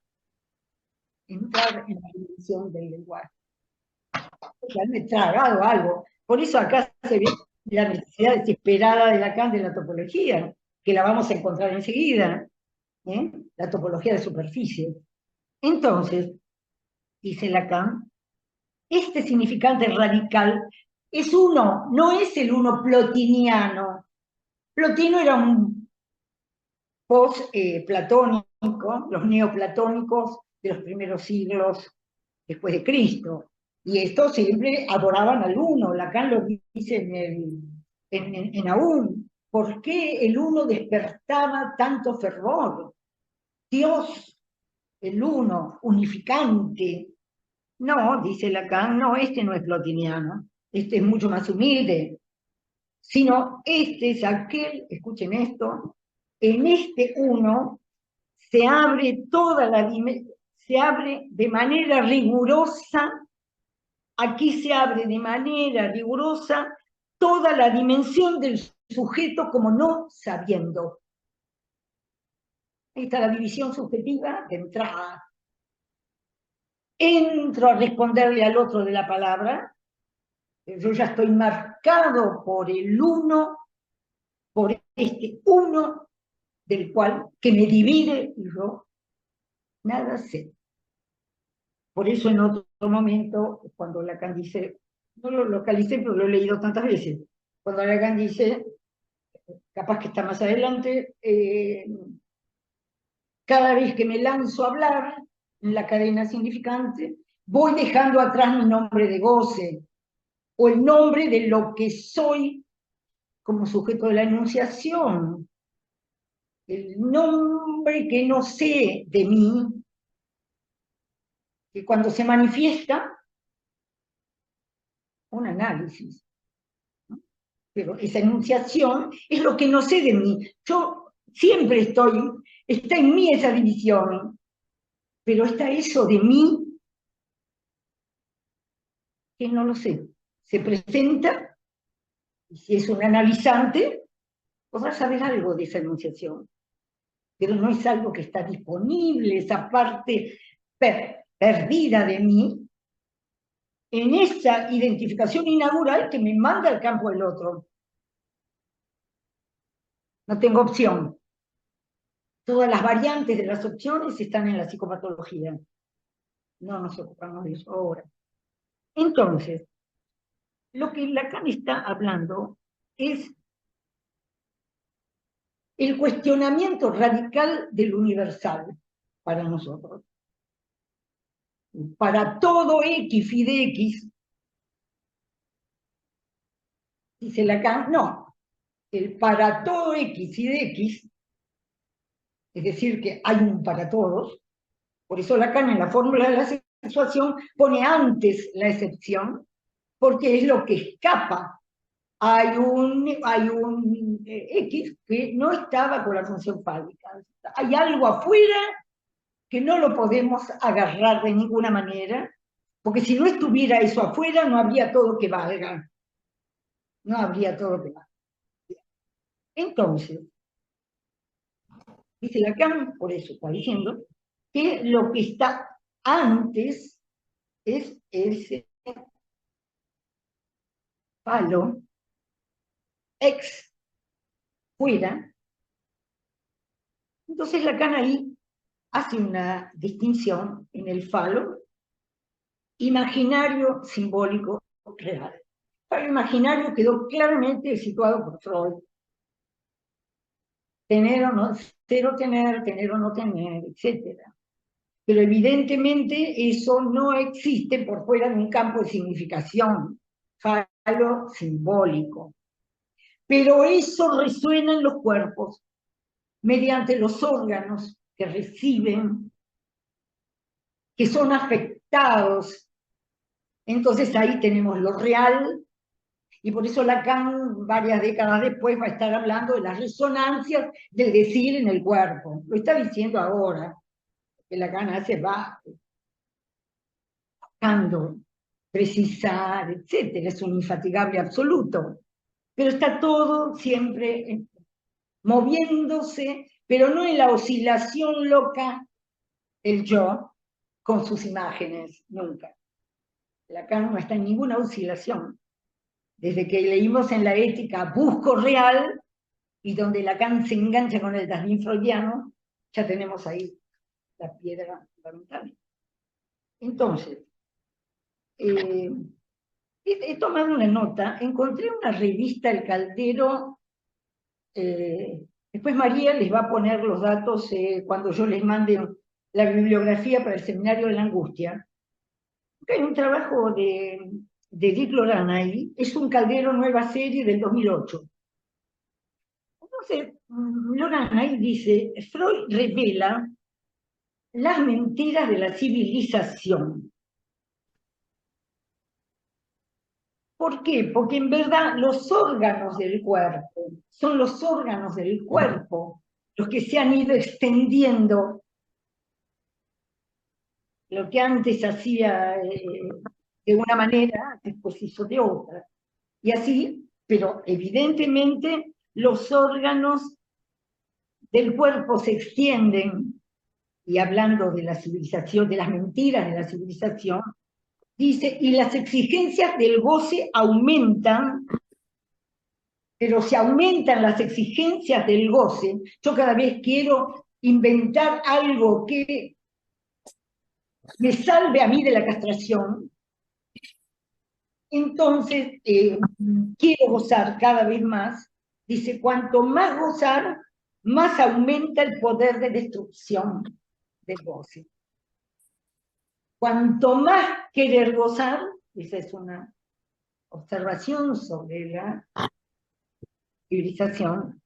entrar en la dimensión del lenguaje. Tengo que haberme tragado algo. Por eso acá se ve la necesidad desesperada de Lacan de la topología, que la vamos a encontrar enseguida, la topología de superficie. Entonces, dice Lacan, este significante radical es uno, no es el uno plotiniano. Plotino era un post-platónico, los neoplatónicos de los primeros siglos después de Cristo. Y estos siempre adoraban al uno. Lacan lo dice en Aún. ¿Por qué el uno despertaba tanto fervor? Dios, el uno, unificante. No, dice Lacan, no, este no es plotiniano, este es mucho más humilde, sino este es aquel, escuchen esto, en este uno se abre se abre de manera rigurosa, aquí se abre de manera rigurosa toda la dimensión del sujeto como no sabiendo. Ahí está la división subjetiva de entrada. Entro a responderle al otro de la palabra, yo ya estoy marcado por el uno, por este uno del cual, que me divide y yo nada sé. Por eso en otro momento, cuando Lacan dice, no lo localicé, pero lo he leído tantas veces, cuando Lacan dice, capaz que está más adelante, cada vez que me lanzo a hablar en la cadena significante, voy dejando atrás mi nombre de goce, o el nombre de lo que soy como sujeto de la enunciación, el nombre que no sé de mí, que cuando se manifiesta, un análisis, ¿no? Pero esa enunciación es lo que no sé de mí. Yo siempre está en mí esa división, pero está eso de mí que no lo sé. se presenta, y si es un analizante, podrá saber algo de esa enunciación, pero no es algo que está disponible, esa parte perdida de mí, en esa identificación inaugural que me manda al campo del otro. No tengo opción. Todas las variantes de las opciones están en la psicopatología. No nos ocupamos de eso ahora. Entonces, lo que Lacan está hablando es el cuestionamiento radical del universal para nosotros. Para todo X y de X, dice Lacan, no, el para todo X y de X, es decir, que hay un para todos, por eso Lacan en la fórmula de la sexuación pone antes la excepción, porque es lo que escapa. Hay un X que no estaba con la función fálica. Hay algo afuera que no lo podemos agarrar de ninguna manera, porque si no estuviera eso afuera, no habría todo que valga. No habría todo que valga. Entonces, dice Lacan, por eso está diciendo, que lo que está antes es ese falo ex fuera. Entonces Lacan ahí hace una distinción en el falo imaginario, simbólico, real. El falo imaginario quedó claramente situado por Freud. Tener o no, ser o tener o no tener, etc. Pero evidentemente eso no existe por fuera de un campo de significación, falo simbólico. Pero eso resuena en los cuerpos, mediante los órganos que reciben, que son afectados. Entonces ahí tenemos lo real, y por eso Lacan, varias décadas después, va a estar hablando de las resonancias del decir en el cuerpo. Lo está diciendo ahora, que Lacan va buscando precisar, etc. Es un infatigable absoluto. Pero está todo siempre moviéndose, pero no en la oscilación loca del yo con sus imágenes, nunca. Lacan no está en ninguna oscilación. Desde que leímos en la ética Busco Real, y donde Lacan se engancha con el Darwin freudiano, ya tenemos ahí la piedra fundamental. Entonces, he tomado una nota, encontré una revista, El Caldero, después María les va a poner los datos cuando yo les mande la bibliografía para el seminario de la angustia. Hay un trabajo de Dick Loranay, es un Caldero nueva serie del 2008. Entonces, Loranay dice, Freud revela las mentiras de la civilización. ¿Por qué? Porque en verdad los órganos del cuerpo, son los órganos del cuerpo los que se han ido extendiendo. Lo que antes hacía de una manera, después hizo de otra. Y así, pero evidentemente los órganos del cuerpo se extienden, y hablando de la civilización, de las mentiras de la civilización, dice, y las exigencias del goce aumentan, pero si aumentan las exigencias del goce, yo cada vez quiero inventar algo que me salve a mí de la castración, entonces quiero gozar cada vez más. Dice, cuanto más gozar, más aumenta el poder de destrucción del goce. Cuanto más querer gozar, esa es una observación sobre la civilización,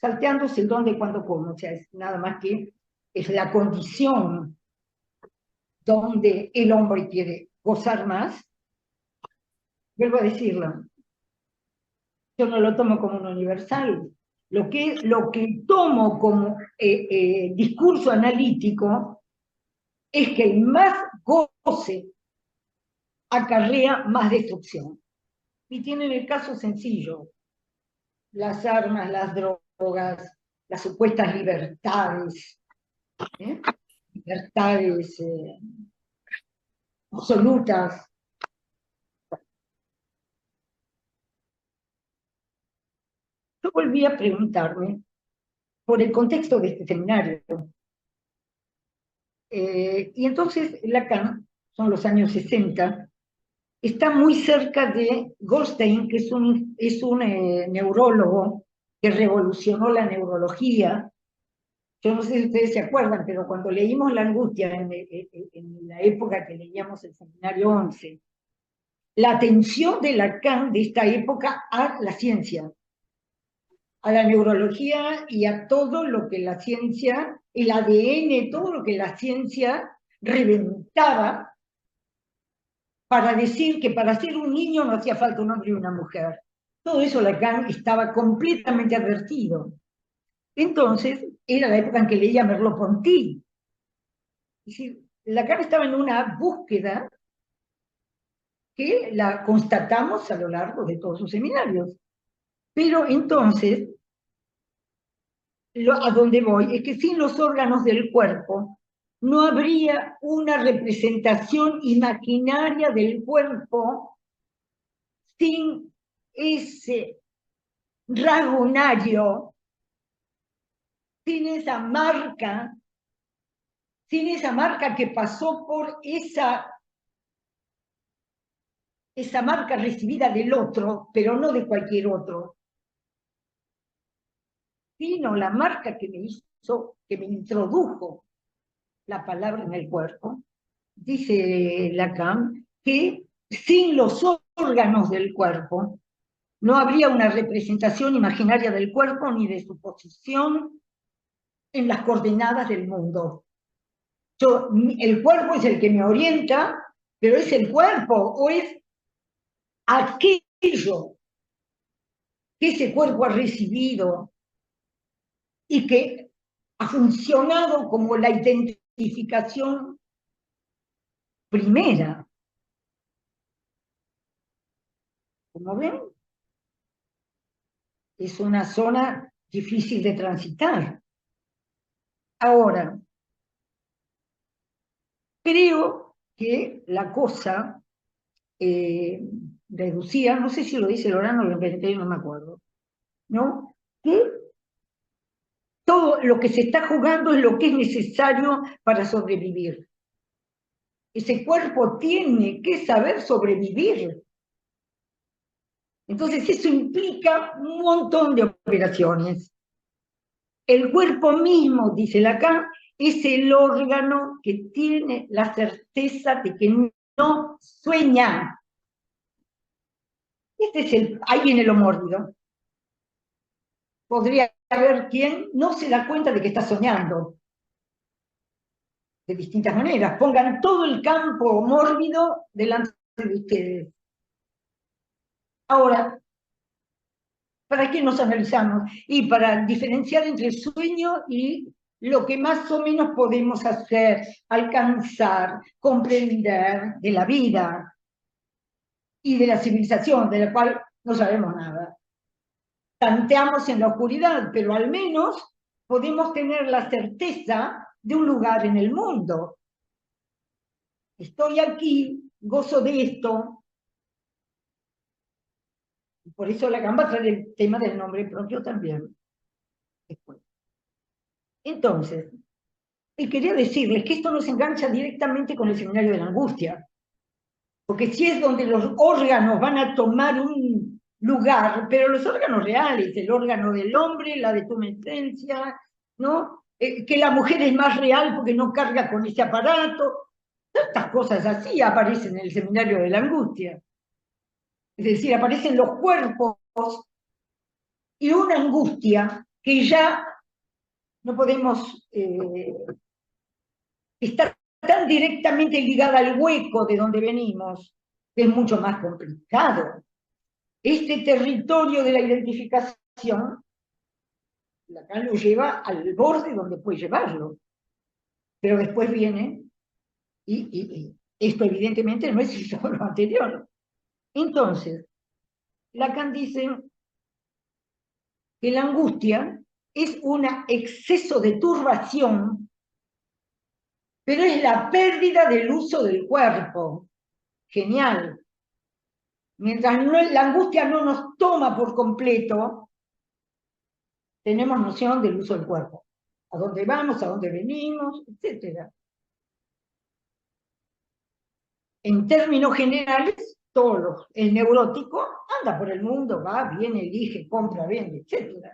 salteándose el dónde, cuándo, cómo, o sea, es nada más que es la condición donde el hombre quiere gozar más. Vuelvo a decirlo, yo no lo tomo como un universal. Lo que tomo como discurso analítico es que el más goce acarrea más destrucción. y tienen el caso sencillo: las armas, las drogas, las supuestas libertades, ¿eh? Libertades absolutas. Yo volví a preguntarme por el contexto de este seminario. Y entonces Lacan, son los años 60, está muy cerca de Goldstein, que es un neurólogo que revolucionó la neurología. Yo no sé si ustedes se acuerdan, pero cuando leímos La angustia, en la época que leíamos el seminario 11, la atención de Lacan de esta época a la ciencia, a la neurología y a todo lo que la ciencia, el ADN, todo lo que la ciencia reventaba para decir que para ser un niño no hacía falta un hombre y una mujer. Todo eso Lacan estaba completamente advertido. Entonces, era la época en que leía Merleau-Ponty. Es decir, Lacan estaba en una búsqueda que la constatamos a lo largo de todos sus seminarios. Pero entonces, a donde voy es que sin los órganos del cuerpo no habría una representación imaginaria del cuerpo, sin ese ragonario, sin esa marca que pasó por esa marca recibida del otro, pero no de cualquier otro, sino la marca que me hizo, que me introdujo la palabra en el cuerpo. Dice Lacan que sin los órganos del cuerpo no habría una representación imaginaria del cuerpo ni de su posición en las coordenadas del mundo. El cuerpo es el que me orienta, pero ¿es el cuerpo o es aquello que ese cuerpo ha recibido y que ha funcionado como la identificación primera? Como ven, es una zona difícil de transitar. Ahora, creo que la cosa reducía, no sé si lo dice Lorano o lo inventé, no me acuerdo, ¿no? Que todo lo que se está jugando es lo que es necesario para sobrevivir. Ese cuerpo tiene que saber sobrevivir. Entonces eso implica un montón de operaciones. El cuerpo mismo, dice Lacan, es el órgano que tiene la certeza de que no sueña. Ahí viene lo mórbido. Podría haber quien no se da cuenta de que está soñando. De distintas maneras. Pongan todo el campo mórbido delante de ustedes. Ahora, ¿para qué nos analizamos? Y para diferenciar entre el sueño y lo que más o menos podemos hacer, alcanzar, comprender de la vida y de la civilización, de la cual no sabemos nada. Tanteamos en la oscuridad, pero al menos podemos tener la certeza de un lugar en el mundo. Estoy aquí, gozo de esto. Por eso Lacan va a traer el tema del nombre propio también. Después. Entonces, y quería decirles que esto nos engancha directamente con el seminario de la angustia. Porque si es donde los órganos van a tomar un lugar, pero los órganos reales, el órgano del hombre, la detumescencia, ¿no? Que la mujer es más real porque no carga con ese aparato. Tantas cosas así aparecen en el seminario de la angustia. Es decir, aparecen los cuerpos y una angustia que ya no podemos estar tan directamente ligada al hueco de donde venimos, que es mucho más complicado. Este territorio de la identificación, Lacan lo lleva al borde donde puede llevarlo. Pero después viene, y esto evidentemente no es solo lo anterior. Entonces, Lacan dice que la angustia es un exceso de turbación, pero es la pérdida del uso del cuerpo. Genial. Mientras la angustia no nos toma por completo, tenemos noción del uso del cuerpo. A dónde vamos, a dónde venimos, etc. En términos generales, el neurótico anda por el mundo, va, viene, elige, compra, vende, etc.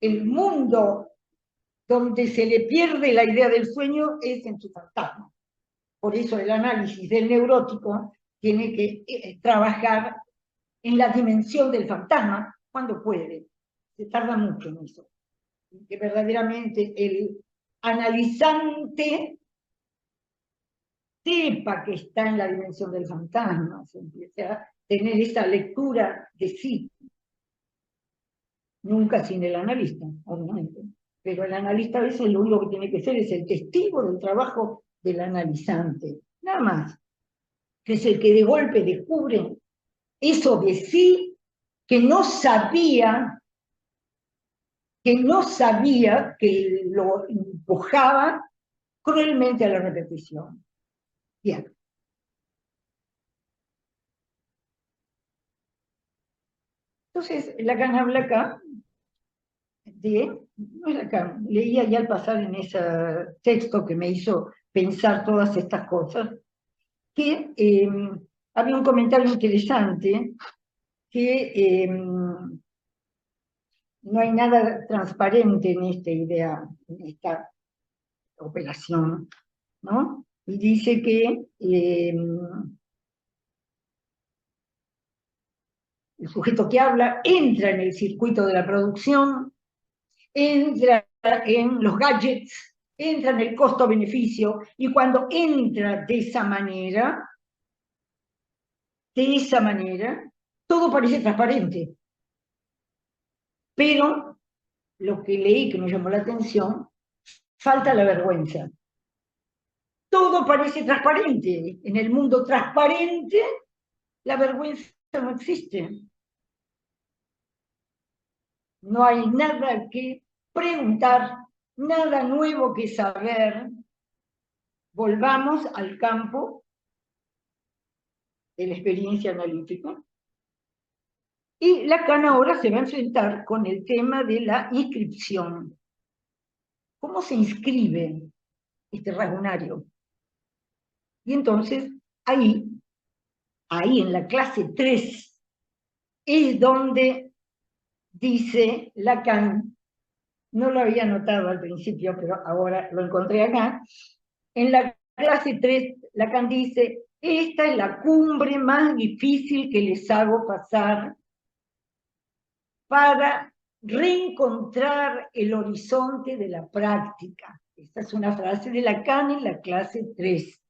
El mundo donde se le pierde la idea del sueño es en su fantasma. Por eso el análisis del neurótico tiene que trabajar en la dimensión del fantasma cuando puede. Se tarda mucho en eso. Que verdaderamente el analizante sepa que está en la dimensión del fantasma, se empieza a tener esa lectura de sí. Nunca sin el analista, obviamente. Pero el analista a veces lo único que tiene que ser es el testigo del trabajo del analizante. Nada más. Que es el que de golpe descubre eso de sí que no sabía que lo empujaba cruelmente a la repetición. Bien. Entonces, Lacan habla acá no es Lacan, leía ya al pasar en ese texto que me hizo pensar todas estas cosas, que había un comentario interesante que no hay nada transparente en esta idea, en esta operación, ¿no? Y dice que el sujeto que habla entra en el circuito de la producción, entra en los gadgets, entra en el costo-beneficio, y cuando entra de esa manera, todo parece transparente. Pero lo que leí que me llamó la atención, falta la vergüenza. Todo parece transparente. En el mundo transparente, la vergüenza no existe. No hay nada que preguntar, nada nuevo que saber. Volvamos al campo de la experiencia analítica. Y Lacan ahora se va a enfrentar con el tema de la inscripción. ¿Cómo se inscribe este rasgunario? Y entonces, ahí en la clase 3, es donde dice Lacan, no lo había notado al principio, pero ahora lo encontré acá, en la clase 3, Lacan dice, esta es la cumbre más difícil que les hago pasar para reencontrar el horizonte de la práctica. Esta es una frase de Lacan en la clase 3.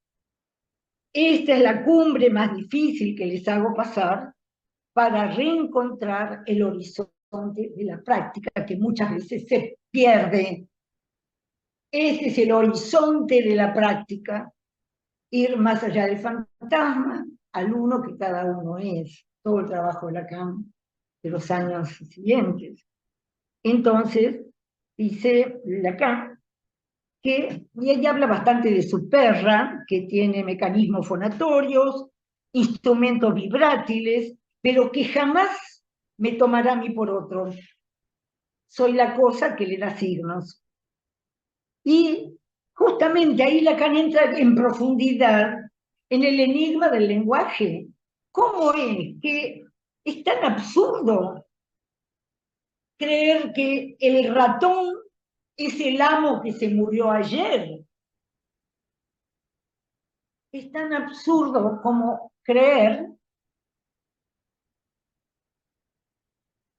Esta es la cumbre más difícil que les hago pasar para reencontrar el horizonte de la práctica, que muchas veces se pierde. Ese es el horizonte de la práctica, ir más allá del fantasma, al uno que cada uno es, todo el trabajo de Lacan de los años siguientes. Entonces, dice Lacan, y ella habla bastante de su perra, que tiene mecanismos fonatorios, instrumentos vibrátiles, pero que jamás me tomará a mí por otro. Soy la cosa que le da signos. Y justamente ahí Lacan entra en profundidad en el enigma del lenguaje. ¿Cómo es que es tan absurdo creer que el ratón es el amo que se murió ayer? Es tan absurdo como creer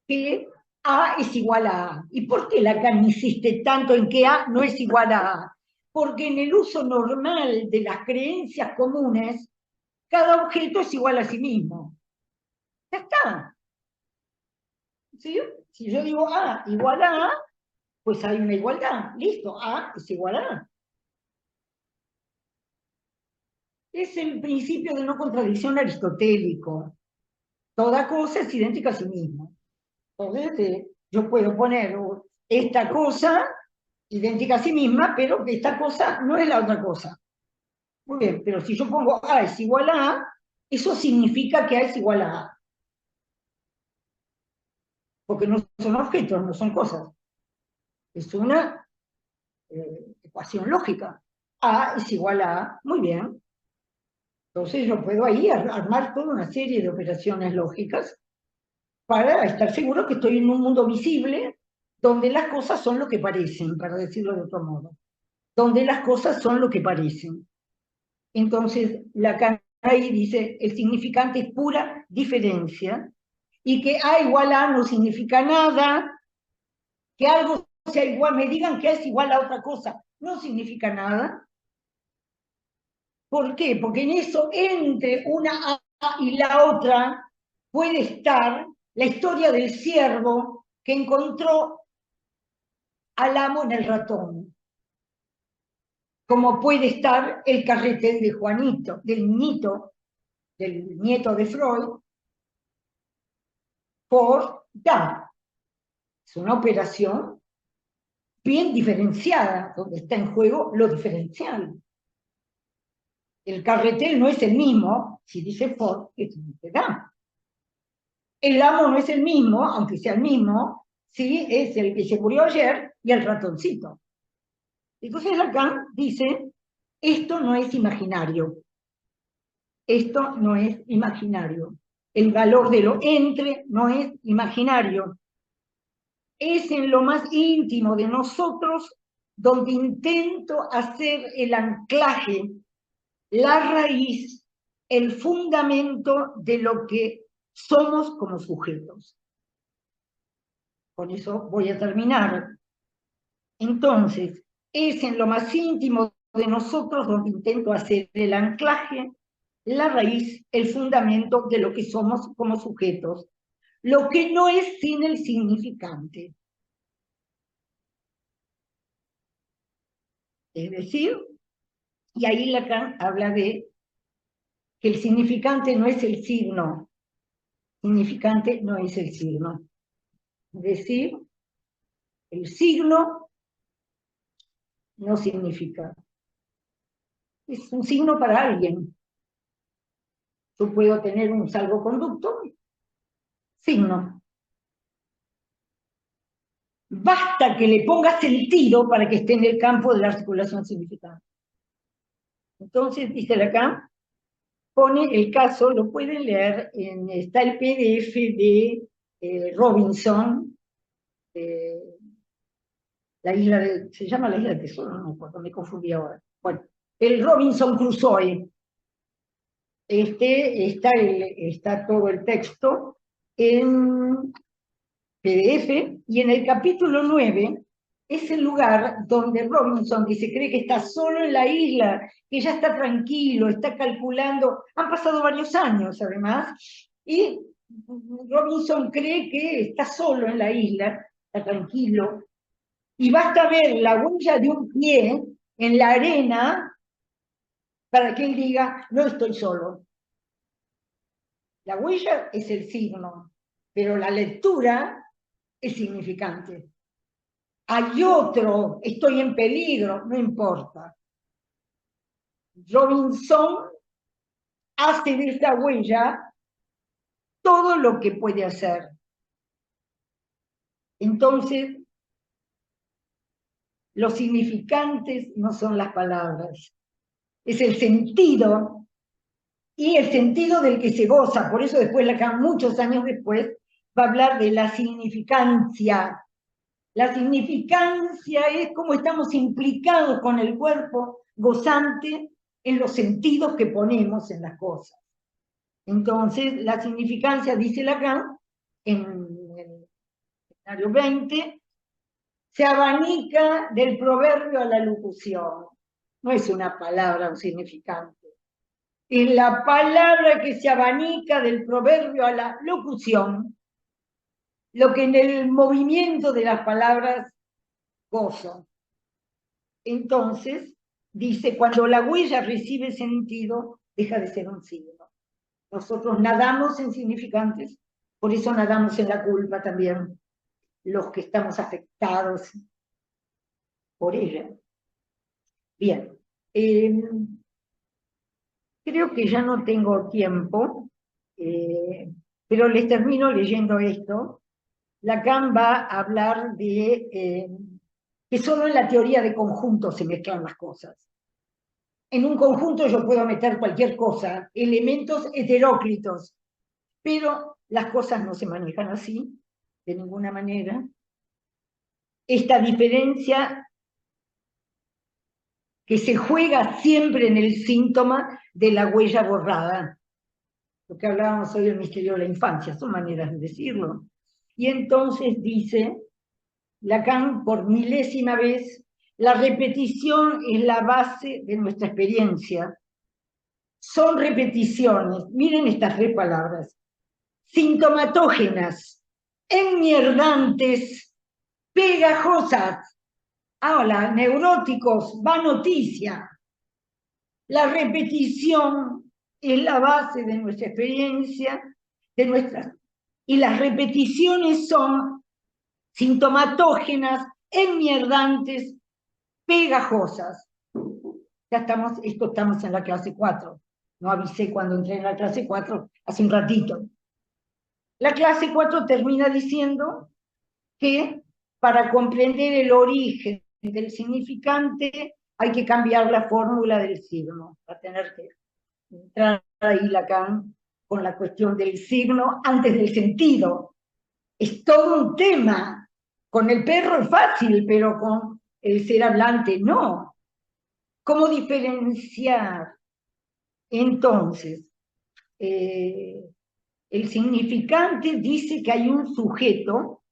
que A es igual a A. ¿Y por qué Lacan insiste tanto en que A no es igual a A? Porque en el uso normal de las creencias comunes, cada objeto es igual a sí mismo. Ya está. ¿Sí? Si yo digo A igual a A, pues hay una igualdad. Listo, A es igual a A. Es el principio de no contradicción aristotélico. Toda cosa es idéntica a sí misma. Entonces, yo puedo poner esta cosa idéntica a sí misma, pero esta cosa no es la otra cosa. Muy bien, pero si yo pongo A es igual a A, eso significa que A es igual a A. Porque no son objetos, no son cosas. Es una ecuación lógica. A es igual a A, muy bien. Entonces yo puedo ahí armar toda una serie de operaciones lógicas para estar seguro que estoy en un mundo visible donde las cosas son lo que parecen, para decirlo de otro modo. Donde las cosas son lo que parecen. Entonces, Lacan ahí dice, el significante es pura diferencia, y que A igual a no significa nada, que algo sea igual, me digan que A es igual a otra cosa, no significa nada. ¿Por qué? Porque en eso, entre una A y la otra, puede estar la historia del ciervo que encontró al amo en el ratón. Como puede estar el carretel de Juanito, del nieto de Freud, por Da. Es una operación bien diferenciada, donde está en juego lo diferencial. El carretel no es el mismo, si dice Ford, que si dice Da. El amo no es el mismo, aunque sea el mismo, si es el que se murió ayer y el ratoncito. Entonces Lacan dice, esto no es imaginario. Esto no es imaginario. El valor de lo entre no es imaginario. Es en lo más íntimo de nosotros donde intento hacer el anclaje, la raíz, el fundamento de lo que somos como sujetos. Con eso voy a terminar. Entonces, es en lo más íntimo de nosotros donde intento hacer el anclaje, la raíz, el fundamento de lo que somos como sujetos, lo que no es sin el significante. Es decir, y ahí Lacan habla de que el significante no es el signo, significante no es el signo. Es decir, el signo no significa. Es un signo para alguien. Yo puedo tener un salvoconducto, signo. Basta que le ponga sentido para que esté en el campo de la articulación significante. Entonces, dice Lacan, pone el caso, lo pueden leer, está el PDF de Robinson, se llama la isla del tesoro, no me acuerdo, me confundí ahora. Bueno, el Robinson Crusoe. Está todo el texto en PDF, y en el capítulo 9 es el lugar donde Robinson dice, cree que está solo en la isla, que ya está tranquilo, está calculando, han pasado varios años además, y Robinson cree que está solo en la isla, está tranquilo, y basta ver la huella de un pie en la arena para que él diga, no estoy solo. La huella es el signo, pero la lectura es significante. Hay otro, estoy en peligro, no importa. Robinson hace de esta huella todo lo que puede hacer. Entonces, los significantes no son las palabras, es el sentido, y el sentido del que se goza. Por eso después, Lacan, muchos años después, va a hablar de la significancia. La significancia es cómo estamos implicados con el cuerpo gozante en los sentidos que ponemos en las cosas. Entonces, la significancia, dice Lacan, en el escenario 20, se abanica del proverbio a la locución. No es una palabra un significante. Es la palabra que se abanica del proverbio a la locución, lo que en el movimiento de las palabras gozo. Entonces, dice, cuando la huella recibe sentido, deja de ser un signo. Nosotros nadamos en significantes, por eso nadamos en la culpa también, los que estamos afectados por ella. Bien, creo que ya no tengo tiempo, pero les termino leyendo esto. Lacan va a hablar de que solo en la teoría de conjuntos se mezclan las cosas. En un conjunto yo puedo meter cualquier cosa, elementos heteróclitos, pero las cosas no se manejan así, de ninguna manera. Esta diferencia que se juega siempre en el síntoma de la huella borrada. Lo que hablábamos hoy del misterio de la infancia, son maneras de decirlo. Y entonces dice Lacan por milésima vez, la repetición es la base de nuestra experiencia. Son repeticiones, miren estas 3 palabras, sintomatógenas, enmierdantes, pegajosas. Ahora, neuróticos, va noticia. La repetición es la base de nuestra experiencia, y las repeticiones son sintomatógenas, enmierdantes, pegajosas. Ya estamos en la clase 4. No avisé cuando entré en la clase 4, hace un ratito. La clase 4 termina diciendo que para comprender el origen del significante hay que cambiar la fórmula del signo. Va a tener que entrar ahí Lacan con la cuestión del signo antes del sentido. Es todo un tema. Con el perro es fácil, pero con el ser hablante no. ¿Cómo diferenciar? Entonces, el significante dice que hay un sujeto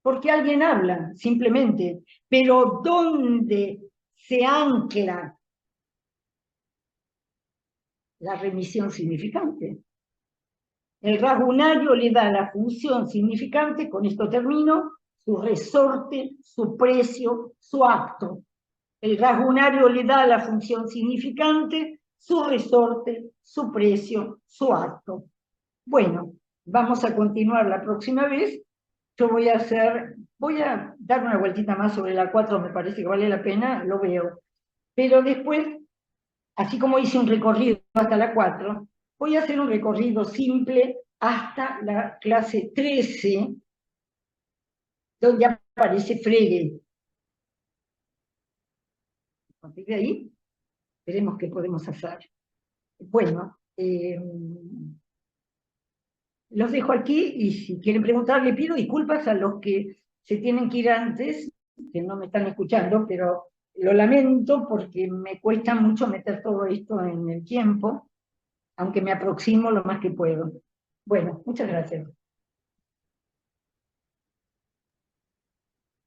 porque alguien habla, simplemente, pero ¿dónde se ancla la remisión significante? El rasgunario le da la función significante, con esto termino, su resorte, su precio, su acto. El rasgunario le da la función significante, su resorte, su precio, su acto. Bueno, vamos a continuar la próxima vez. Yo voy a dar una vueltita más sobre la 4, me parece que vale la pena, lo veo. Pero después, así como hice un recorrido hasta la 4, voy a hacer un recorrido simple hasta la clase 13, donde aparece Frege. A partir de ahí, veremos qué podemos hacer. Bueno, los dejo aquí y si quieren preguntar, le pido disculpas a los que se tienen que ir antes, que no me están escuchando, pero lo lamento porque me cuesta mucho meter todo esto en el tiempo, aunque me aproximo lo más que puedo. Bueno, muchas gracias.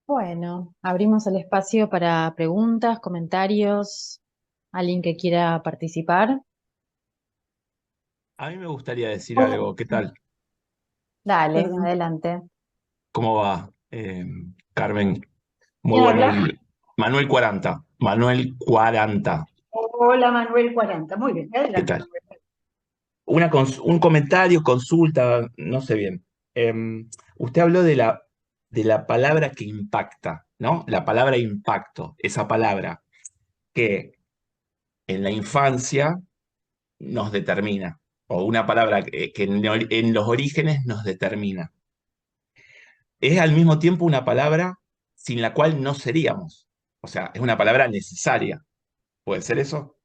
Bueno, abrimos el espacio para preguntas, comentarios, alguien que quiera participar. A mí me gustaría decir algo. ¿Qué tal? Dale, Perdón. adelante. ¿Cómo va, Carmen? Muy ¿Quién bueno. habla? Manuel 40. Manuel 40. Hola, Manuel 40. Muy bien, ¿Qué adelante, tal? Manuel. Un comentario, consulta, no sé bien. Usted habló de la palabra que impacta, ¿no? La palabra impacto, esa palabra que en la infancia nos determina, o una palabra que en los orígenes nos determina. Es al mismo tiempo una palabra sin la cual no seríamos. O sea, es una palabra necesaria. ¿Puede ser eso?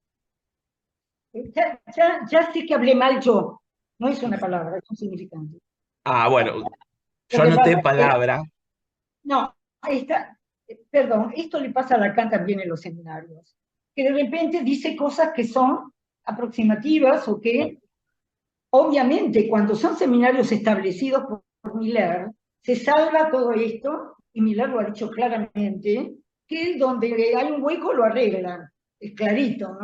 Ya sé que hablé mal yo. No es una palabra, es un significante. Ah, bueno, Lo yo que pasa anoté es que, palabra. no, perdón, esto le pasa a Lacan también en los seminarios, que de repente dice cosas que son aproximativas o que, obviamente, cuando son seminarios establecidos por Miller, se salva todo esto, y Miller lo ha dicho claramente, que donde hay un hueco lo arreglan, es clarito,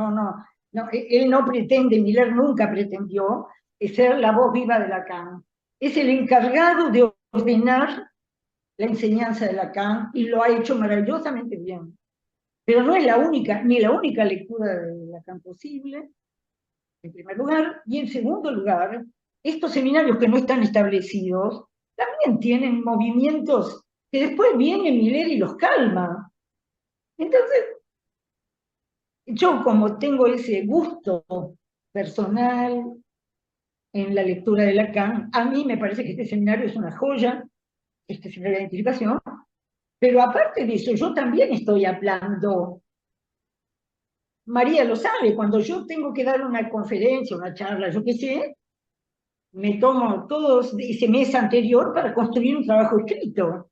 él no pretende, Miller nunca pretendió ser la voz viva de Lacan, es el encargado de ordenar la enseñanza de Lacan y lo ha hecho maravillosamente bien. Pero no es la única, ni la única lectura de Lacan posible. en primer lugar, y en segundo lugar, estos seminarios que no están establecidos también tienen movimientos que después viene Miller y los calma. Entonces, yo como tengo ese gusto personal en la lectura de Lacan, a mí me parece que este seminario es una joya, este seminario de identificación, pero aparte de eso, yo también estoy hablando. María lo sabe, cuando yo tengo que dar una conferencia, una charla, yo qué sé, me tomo todo ese mes anterior para construir un trabajo escrito,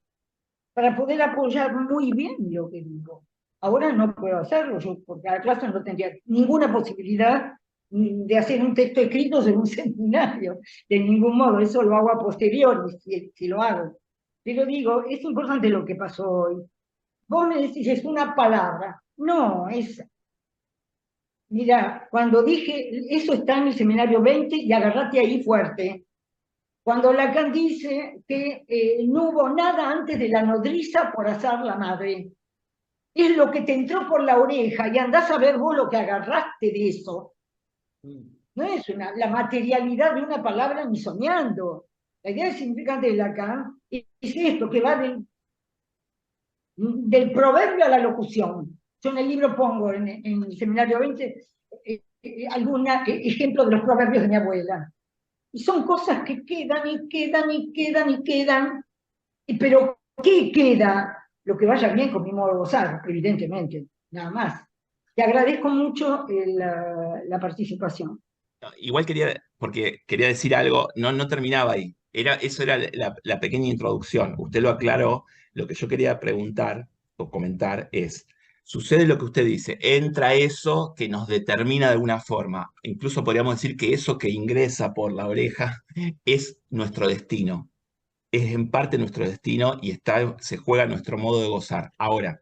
para poder apoyar muy bien lo que digo. Ahora no puedo hacerlo, yo por cada clase no tendría ninguna posibilidad de hacer un texto escrito sobre un seminario, de ningún modo, eso lo hago a posteriori, si lo hago. Pero digo, es importante lo que pasó hoy. Vos me decís, es una palabra. No, es... Mira, cuando dije, eso está en el seminario 20 y agarrate ahí fuerte. Cuando Lacan dice que no hubo nada antes de la nodriza por hacer la madre. Es lo que te entró por la oreja y andás a ver vos lo que agarraste de eso. No es la materialidad de una palabra ni soñando. La idea significante de Lacan es esto, que va del proverbio a la locución. Yo en el libro pongo, en el seminario 20, algún ejemplo de los proverbios de mi abuela. Y son cosas que quedan y quedan y quedan y quedan. Pero ¿qué queda? Lo que vaya bien con mi modo de gozar, evidentemente, nada más. Te agradezco mucho la participación. No, igual porque quería decir algo, no terminaba ahí. Eso era la pequeña introducción. Usted lo aclaró. Lo que yo quería preguntar o comentar es, sucede lo que usted dice, entra eso que nos determina de alguna forma. Incluso podríamos decir que eso que ingresa por la oreja es nuestro destino. Es en parte nuestro destino y se juega nuestro modo de gozar. Ahora,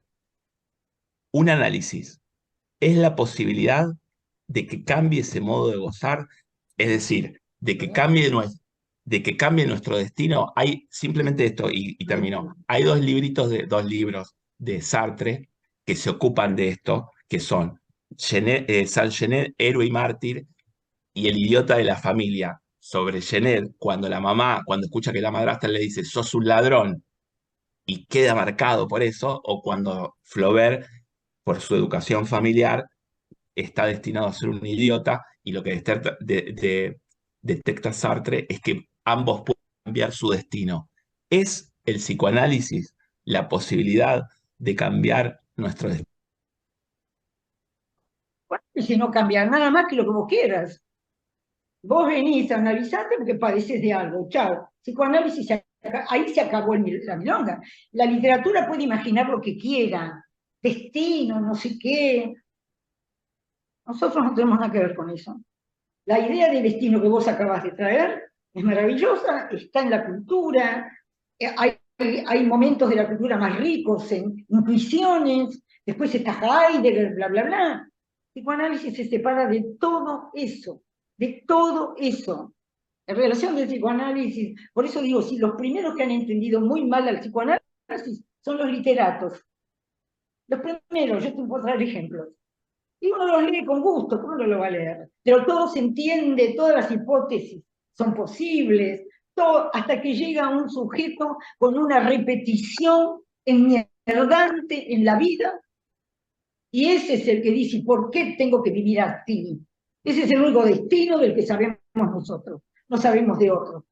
un análisis. ¿Es la posibilidad de que cambie ese modo de gozar? Es decir, de que cambie nuestro destino. Hay simplemente esto, y terminó. Hay dos libros de Sartre que se ocupan de esto, que son Saint-Genet, Héroe y Mártir, y El idiota de la familia. Sobre Genet, cuando escucha que la madrastra le dice, sos un ladrón, y queda marcado por eso, o cuando Flaubert, por su educación familiar, está destinado a ser un idiota, y lo que detecta Sartre es que ambos pueden cambiar su destino. ¿Es el psicoanálisis la posibilidad de cambiar nuestro destino? Bueno, y si no cambia nada más que lo que vos quieras. Vos venís a analizarte porque padeces de algo. Chao. Psicoanálisis, ahí se acabó la milonga. La literatura puede imaginar lo que quiera. Destino, no sé qué. Nosotros no tenemos nada que ver con eso. La idea de destino que vos acabas de traer es maravillosa, está en la cultura, hay momentos de la cultura más ricos en intuiciones, después está Heidegger, bla, bla, bla. El psicoanálisis se separa de todo eso, de todo eso. En relación del psicoanálisis, por eso digo, si los primeros que han entendido muy mal al psicoanálisis son los literatos. Los primeros, yo te puedo traer ejemplos. Y uno los lee con gusto, ¿cómo no lo va a leer? Pero todo se entiende, todas las hipótesis son posibles, todo, hasta que llega un sujeto con una repetición enmierdante en la vida, y ese es el que dice, ¿por qué tengo que vivir así? Ese es el único destino del que sabemos nosotros, no sabemos de otro.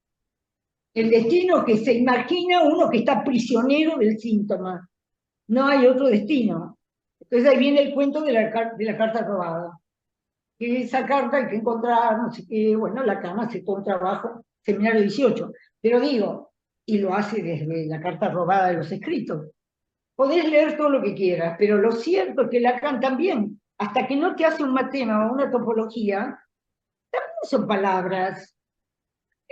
El destino que se imagina uno que está prisionero del síntoma. No hay otro destino. Entonces ahí viene el cuento de la carta robada. Que esa carta hay que encontrar, no sé qué, bueno, Lacan hace todo un trabajo, seminario 18, pero digo, y lo hace desde la carta robada de los escritos. Podés leer todo lo que quieras, pero lo cierto es que Lacan también, hasta que no te hace un matema o una topología, también son palabras.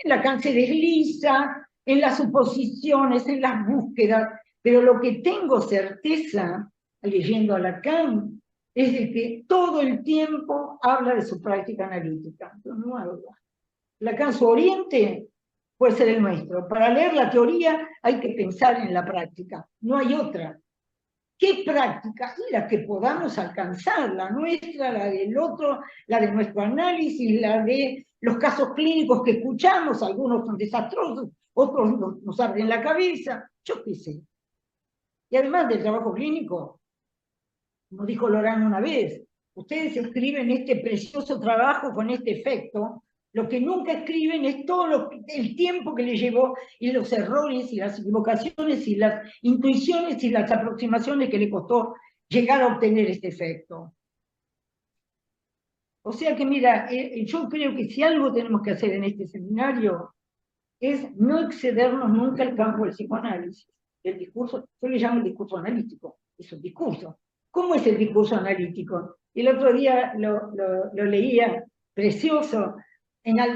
Lacan se desliza en las suposiciones, en las búsquedas, pero lo que tengo certeza, leyendo a Lacan, es de que todo el tiempo habla de su práctica analítica. No habla. Lacan, su oriente puede ser el nuestro. Para leer la teoría hay que pensar en la práctica, no hay otra. ¿Qué práctica? Y la que podamos alcanzar, la nuestra, la del otro, la de nuestro análisis, la de los casos clínicos que escuchamos, algunos son desastrosos, otros nos arden la cabeza, yo qué sé. Y además del trabajo clínico, como dijo Lorán una vez, ustedes escriben este precioso trabajo con este efecto, lo que nunca escriben es todo el tiempo que les llevó, y los errores, y las equivocaciones, y las intuiciones, y las aproximaciones que le costó llegar a obtener este efecto. O sea que mira, yo creo que si algo tenemos que hacer en este seminario, es no excedernos nunca el campo del psicoanálisis. El discurso, yo le llamo el discurso analítico, es un discurso. ¿Cómo es el discurso analítico? El otro día lo leía, precioso,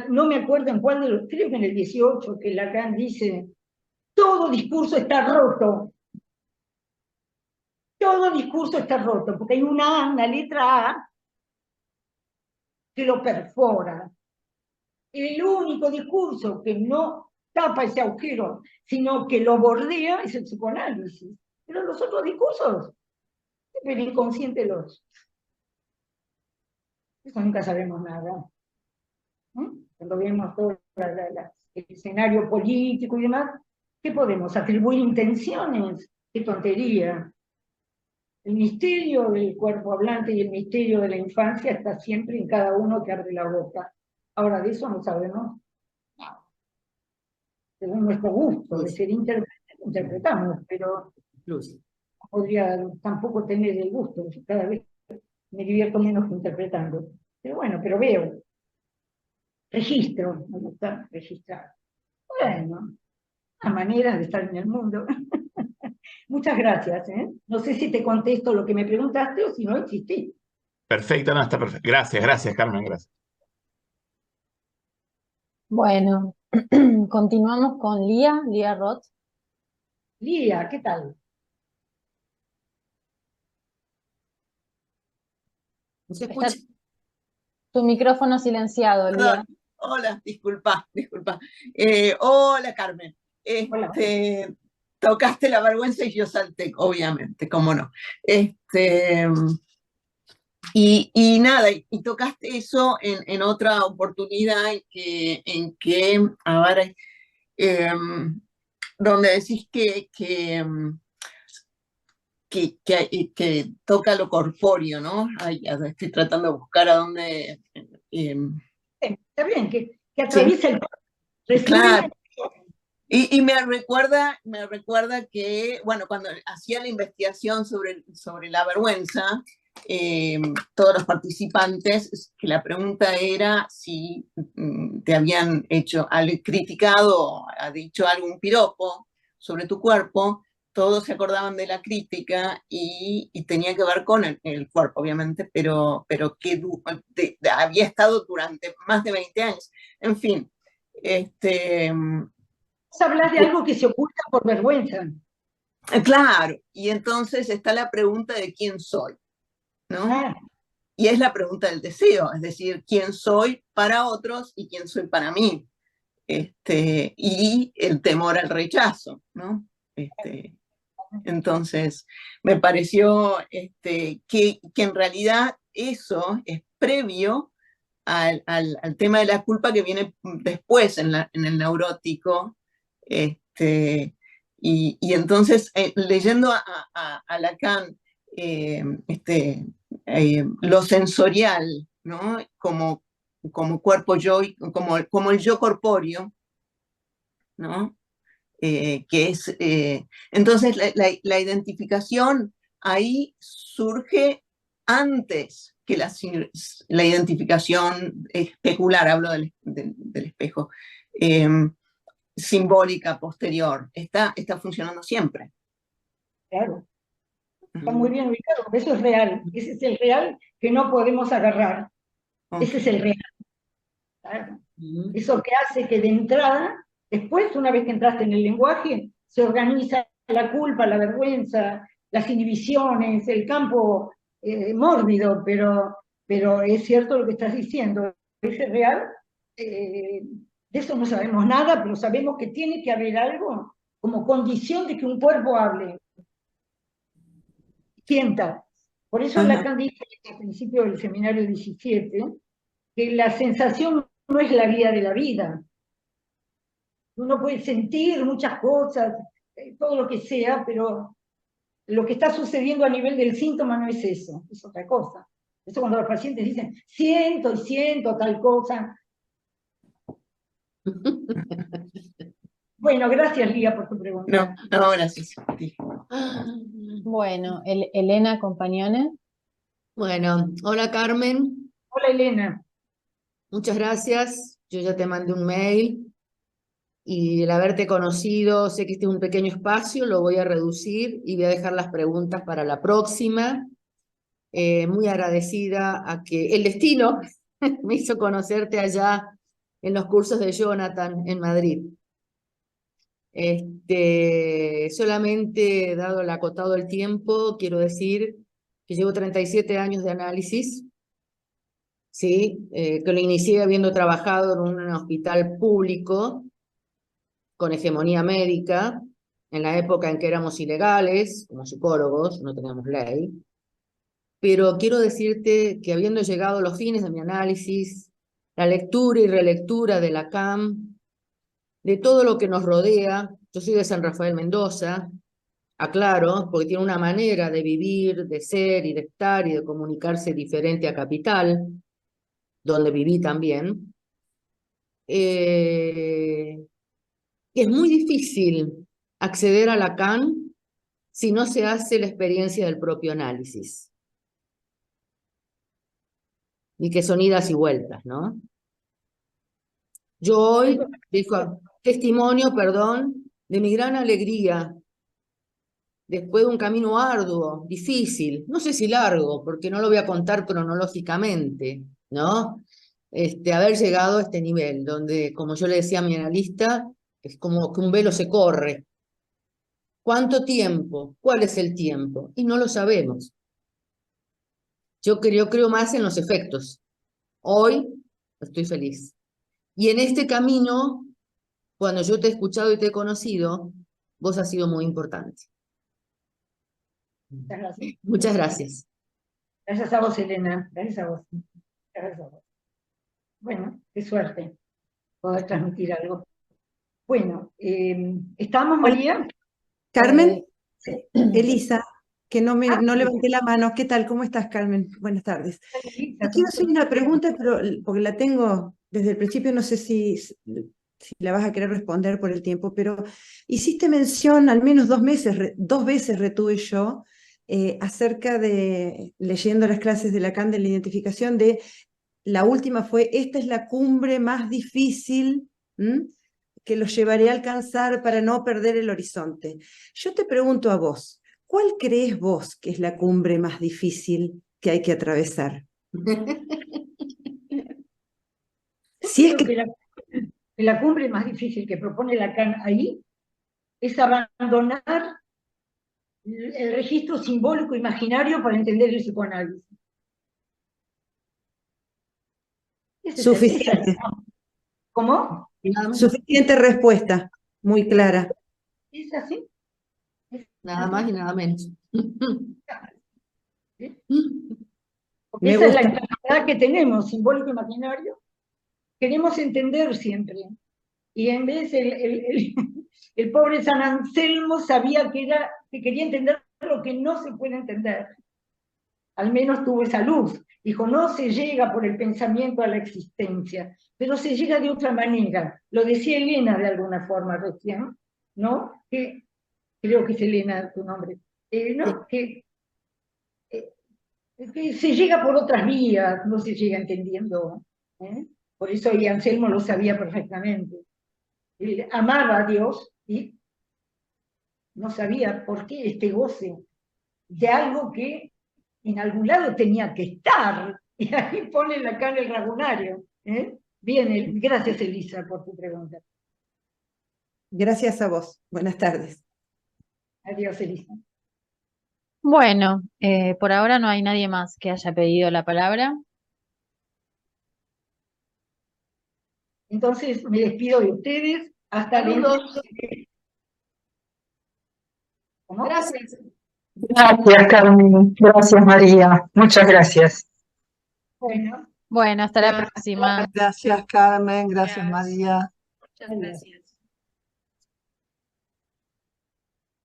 no me acuerdo en cuál de los, creo que en el 18, que Lacan dice, todo discurso está roto. Todo discurso está roto, porque hay una letra A, que lo perfora. El único discurso que no tapa ese agujero, sino que lo bordea, es el psicoanálisis. Pero los otros discursos, el inconsciente eso nunca sabemos nada. Cuando vemos todo el escenario político y demás, ¿qué podemos? Atribuir intenciones, qué tontería. El misterio del cuerpo hablante y el misterio de la infancia está siempre en cada uno que abre la boca. Ahora, de eso no sabemos nada. Según nuestro gusto de ser interpretamos, pero podría tampoco tener el gusto. Cada vez me divierto menos que interpretando. Pero bueno, pero veo. Registro, me gusta registrar. Bueno, una manera de estar en el mundo. Muchas gracias. No sé si te contesto lo que me preguntaste o si no insistí. Perfecto, no, está perfecto. Gracias, Carmen, gracias. Bueno, continuamos con Lía Roth. Lía, ¿qué tal? ¿No se escucha? Está tu micrófono silenciado, Lía. Perdón. Hola, disculpa. Hola, Carmen. Hola. Tocaste la vergüenza y yo salté, obviamente, cómo no. Y nada, y tocaste eso en otra oportunidad en que a ver, donde decís que toca lo corpóreo, ¿no? Ay, ya estoy tratando de buscar a dónde. Está bien, que atraviesa el cuerpo. Claro. Y me recuerda que, bueno, cuando hacía la investigación sobre la vergüenza, todos los participantes, que la pregunta era si te habían criticado, ha dicho algún piropo sobre tu cuerpo, todos se acordaban de la crítica y tenía que ver con el cuerpo, obviamente, pero que había estado durante más de 20 años. En fin, Hablas de algo que se oculta por vergüenza. claro, y entonces está la pregunta de quién soy, ¿no? Y es la pregunta del deseo, es decir, quién soy para otros y quién soy para mí. Y el temor al rechazo, ¿no? Entonces, me pareció que en realidad eso es previo al tema de la culpa que viene después en el neurótico. Y entonces, leyendo a Lacan, lo sensorial, ¿no? Como cuerpo yo, como el yo corpóreo, ¿no? Que es, entonces la identificación ahí surge antes que la identificación especular, hablo del espejo, simbólica posterior, está funcionando siempre. Claro. Está muy bien ubicado, porque eso es real. Ese es el real que no podemos agarrar. Ese es el real. Claro. Eso que hace que de entrada, después, una vez que entraste en el lenguaje, se organiza la culpa, la vergüenza, las inhibiciones, el campo mórbido, pero es cierto lo que estás diciendo. Ese es real. De eso no sabemos nada, pero sabemos que tiene que haber algo como condición de que un cuerpo hable. sienta. Por eso Ajá. Lacan dijo al principio del seminario 17 que la sensación no es la guía de la vida. Uno puede sentir muchas cosas, todo lo que sea, pero lo que está sucediendo a nivel del síntoma no es eso, es otra cosa. Eso cuando los pacientes dicen, siento y siento tal cosa. Bueno, gracias, Lía, por tu pregunta. No, gracias. Sí. Bueno, Elena Compañone. Bueno, hola Carmen, Hola, Elena. muchas gracias. Yo ya te mandé un mail y el haberte conocido, sé que este es un pequeño espacio, lo voy a reducir y voy a dejar las preguntas para la próxima. Muy agradecida a que el destino me hizo conocerte allá en los cursos de Jonathan en Madrid. Solamente dado el acotado el tiempo, quiero decir que llevo 37 años de análisis, ¿sí? Que lo inicié habiendo trabajado en un hospital público con hegemonía médica, en la época en que éramos ilegales, como psicólogos, no teníamos ley. Pero quiero decirte que habiendo llegado a los fines de mi análisis, la lectura y relectura de Lacan, de todo lo que nos rodea, yo soy de San Rafael Mendoza, aclaro, porque tiene una manera de vivir, de ser y de estar y de comunicarse diferente a Capital, donde viví también, que es muy difícil acceder a Lacan si no se hace la experiencia del propio análisis. Y que son idas y vueltas, ¿no? Yo hoy dejo testimonio, perdón, de mi gran alegría después de un camino arduo, difícil, no sé si largo, porque no lo voy a contar cronológicamente, ¿no? Haber llegado a este nivel, donde, como yo le decía a mi analista, es como que un velo se corre. ¿Cuánto tiempo? ¿Cuál es el tiempo? Y no lo sabemos. Yo creo más en los efectos. Hoy estoy feliz. Y en este camino, cuando yo te he escuchado y te he conocido, vos has sido muy importante. Muchas gracias. Muchas gracias. Gracias a vos, Elena. Gracias a vos. Gracias a vos. Bueno, qué suerte poder transmitir algo. Bueno, ¿estamos, María? Carmen, Sí. Elisa, que no Ah, levanté la mano. ¿Qué tal? ¿Cómo estás, Carmen? Buenas tardes. Elisa, Te quiero hacer una pregunta, pero porque la tengo desde el principio, no sé si la vas a querer responder por el tiempo, pero hiciste mención, al menos dos veces retuve yo, acerca de, leyendo las clases de Lacan de la identificación, de la última fue, esta es la cumbre más difícil, que los llevaré a alcanzar para no perder el horizonte. Yo te pregunto a vos, ¿cuál crees vos que es la cumbre más difícil que hay que atravesar? Si es creo que la cumbre más difícil que propone Lacan ahí es abandonar el registro simbólico imaginario para entender el psicoanálisis. suficiente, ¿Cómo? Nada más, suficiente respuesta, muy clara. ¿Es así? nada más y nada menos. Porque Me esa es la gusta. enfermedad que tenemos, simbólico imaginario. Queremos entender siempre. Y en vez el pobre San Anselmo sabía que quería entender lo que no se puede entender. Al menos tuvo esa luz. Dijo, no se llega por el pensamiento a la existencia, pero se llega de otra manera. Lo decía Elena de alguna forma recién, ¿no? Que, creo que es Elena tu nombre. ¿No? Que se llega por otras vías, no se llega entendiendo. ¿eh? Por eso y Anselmo lo sabía perfectamente. Él amaba a Dios y no sabía por qué este goce de algo que en algún lado tenía que estar. Y ahí pone Lacan el ragunario. Bien, gracias Elisa por tu pregunta. Gracias a vos. Buenas tardes. Adiós, Elisa. Bueno, por ahora no hay nadie más que haya pedido la palabra. Entonces me despido de ustedes. Hasta dentro. Saludos. ¿Cómo? Gracias. Gracias, Carmen. Gracias, María. Muchas gracias. Bueno, Bueno, hasta la próxima. Gracias, Carmen. Gracias, María. Muchas gracias.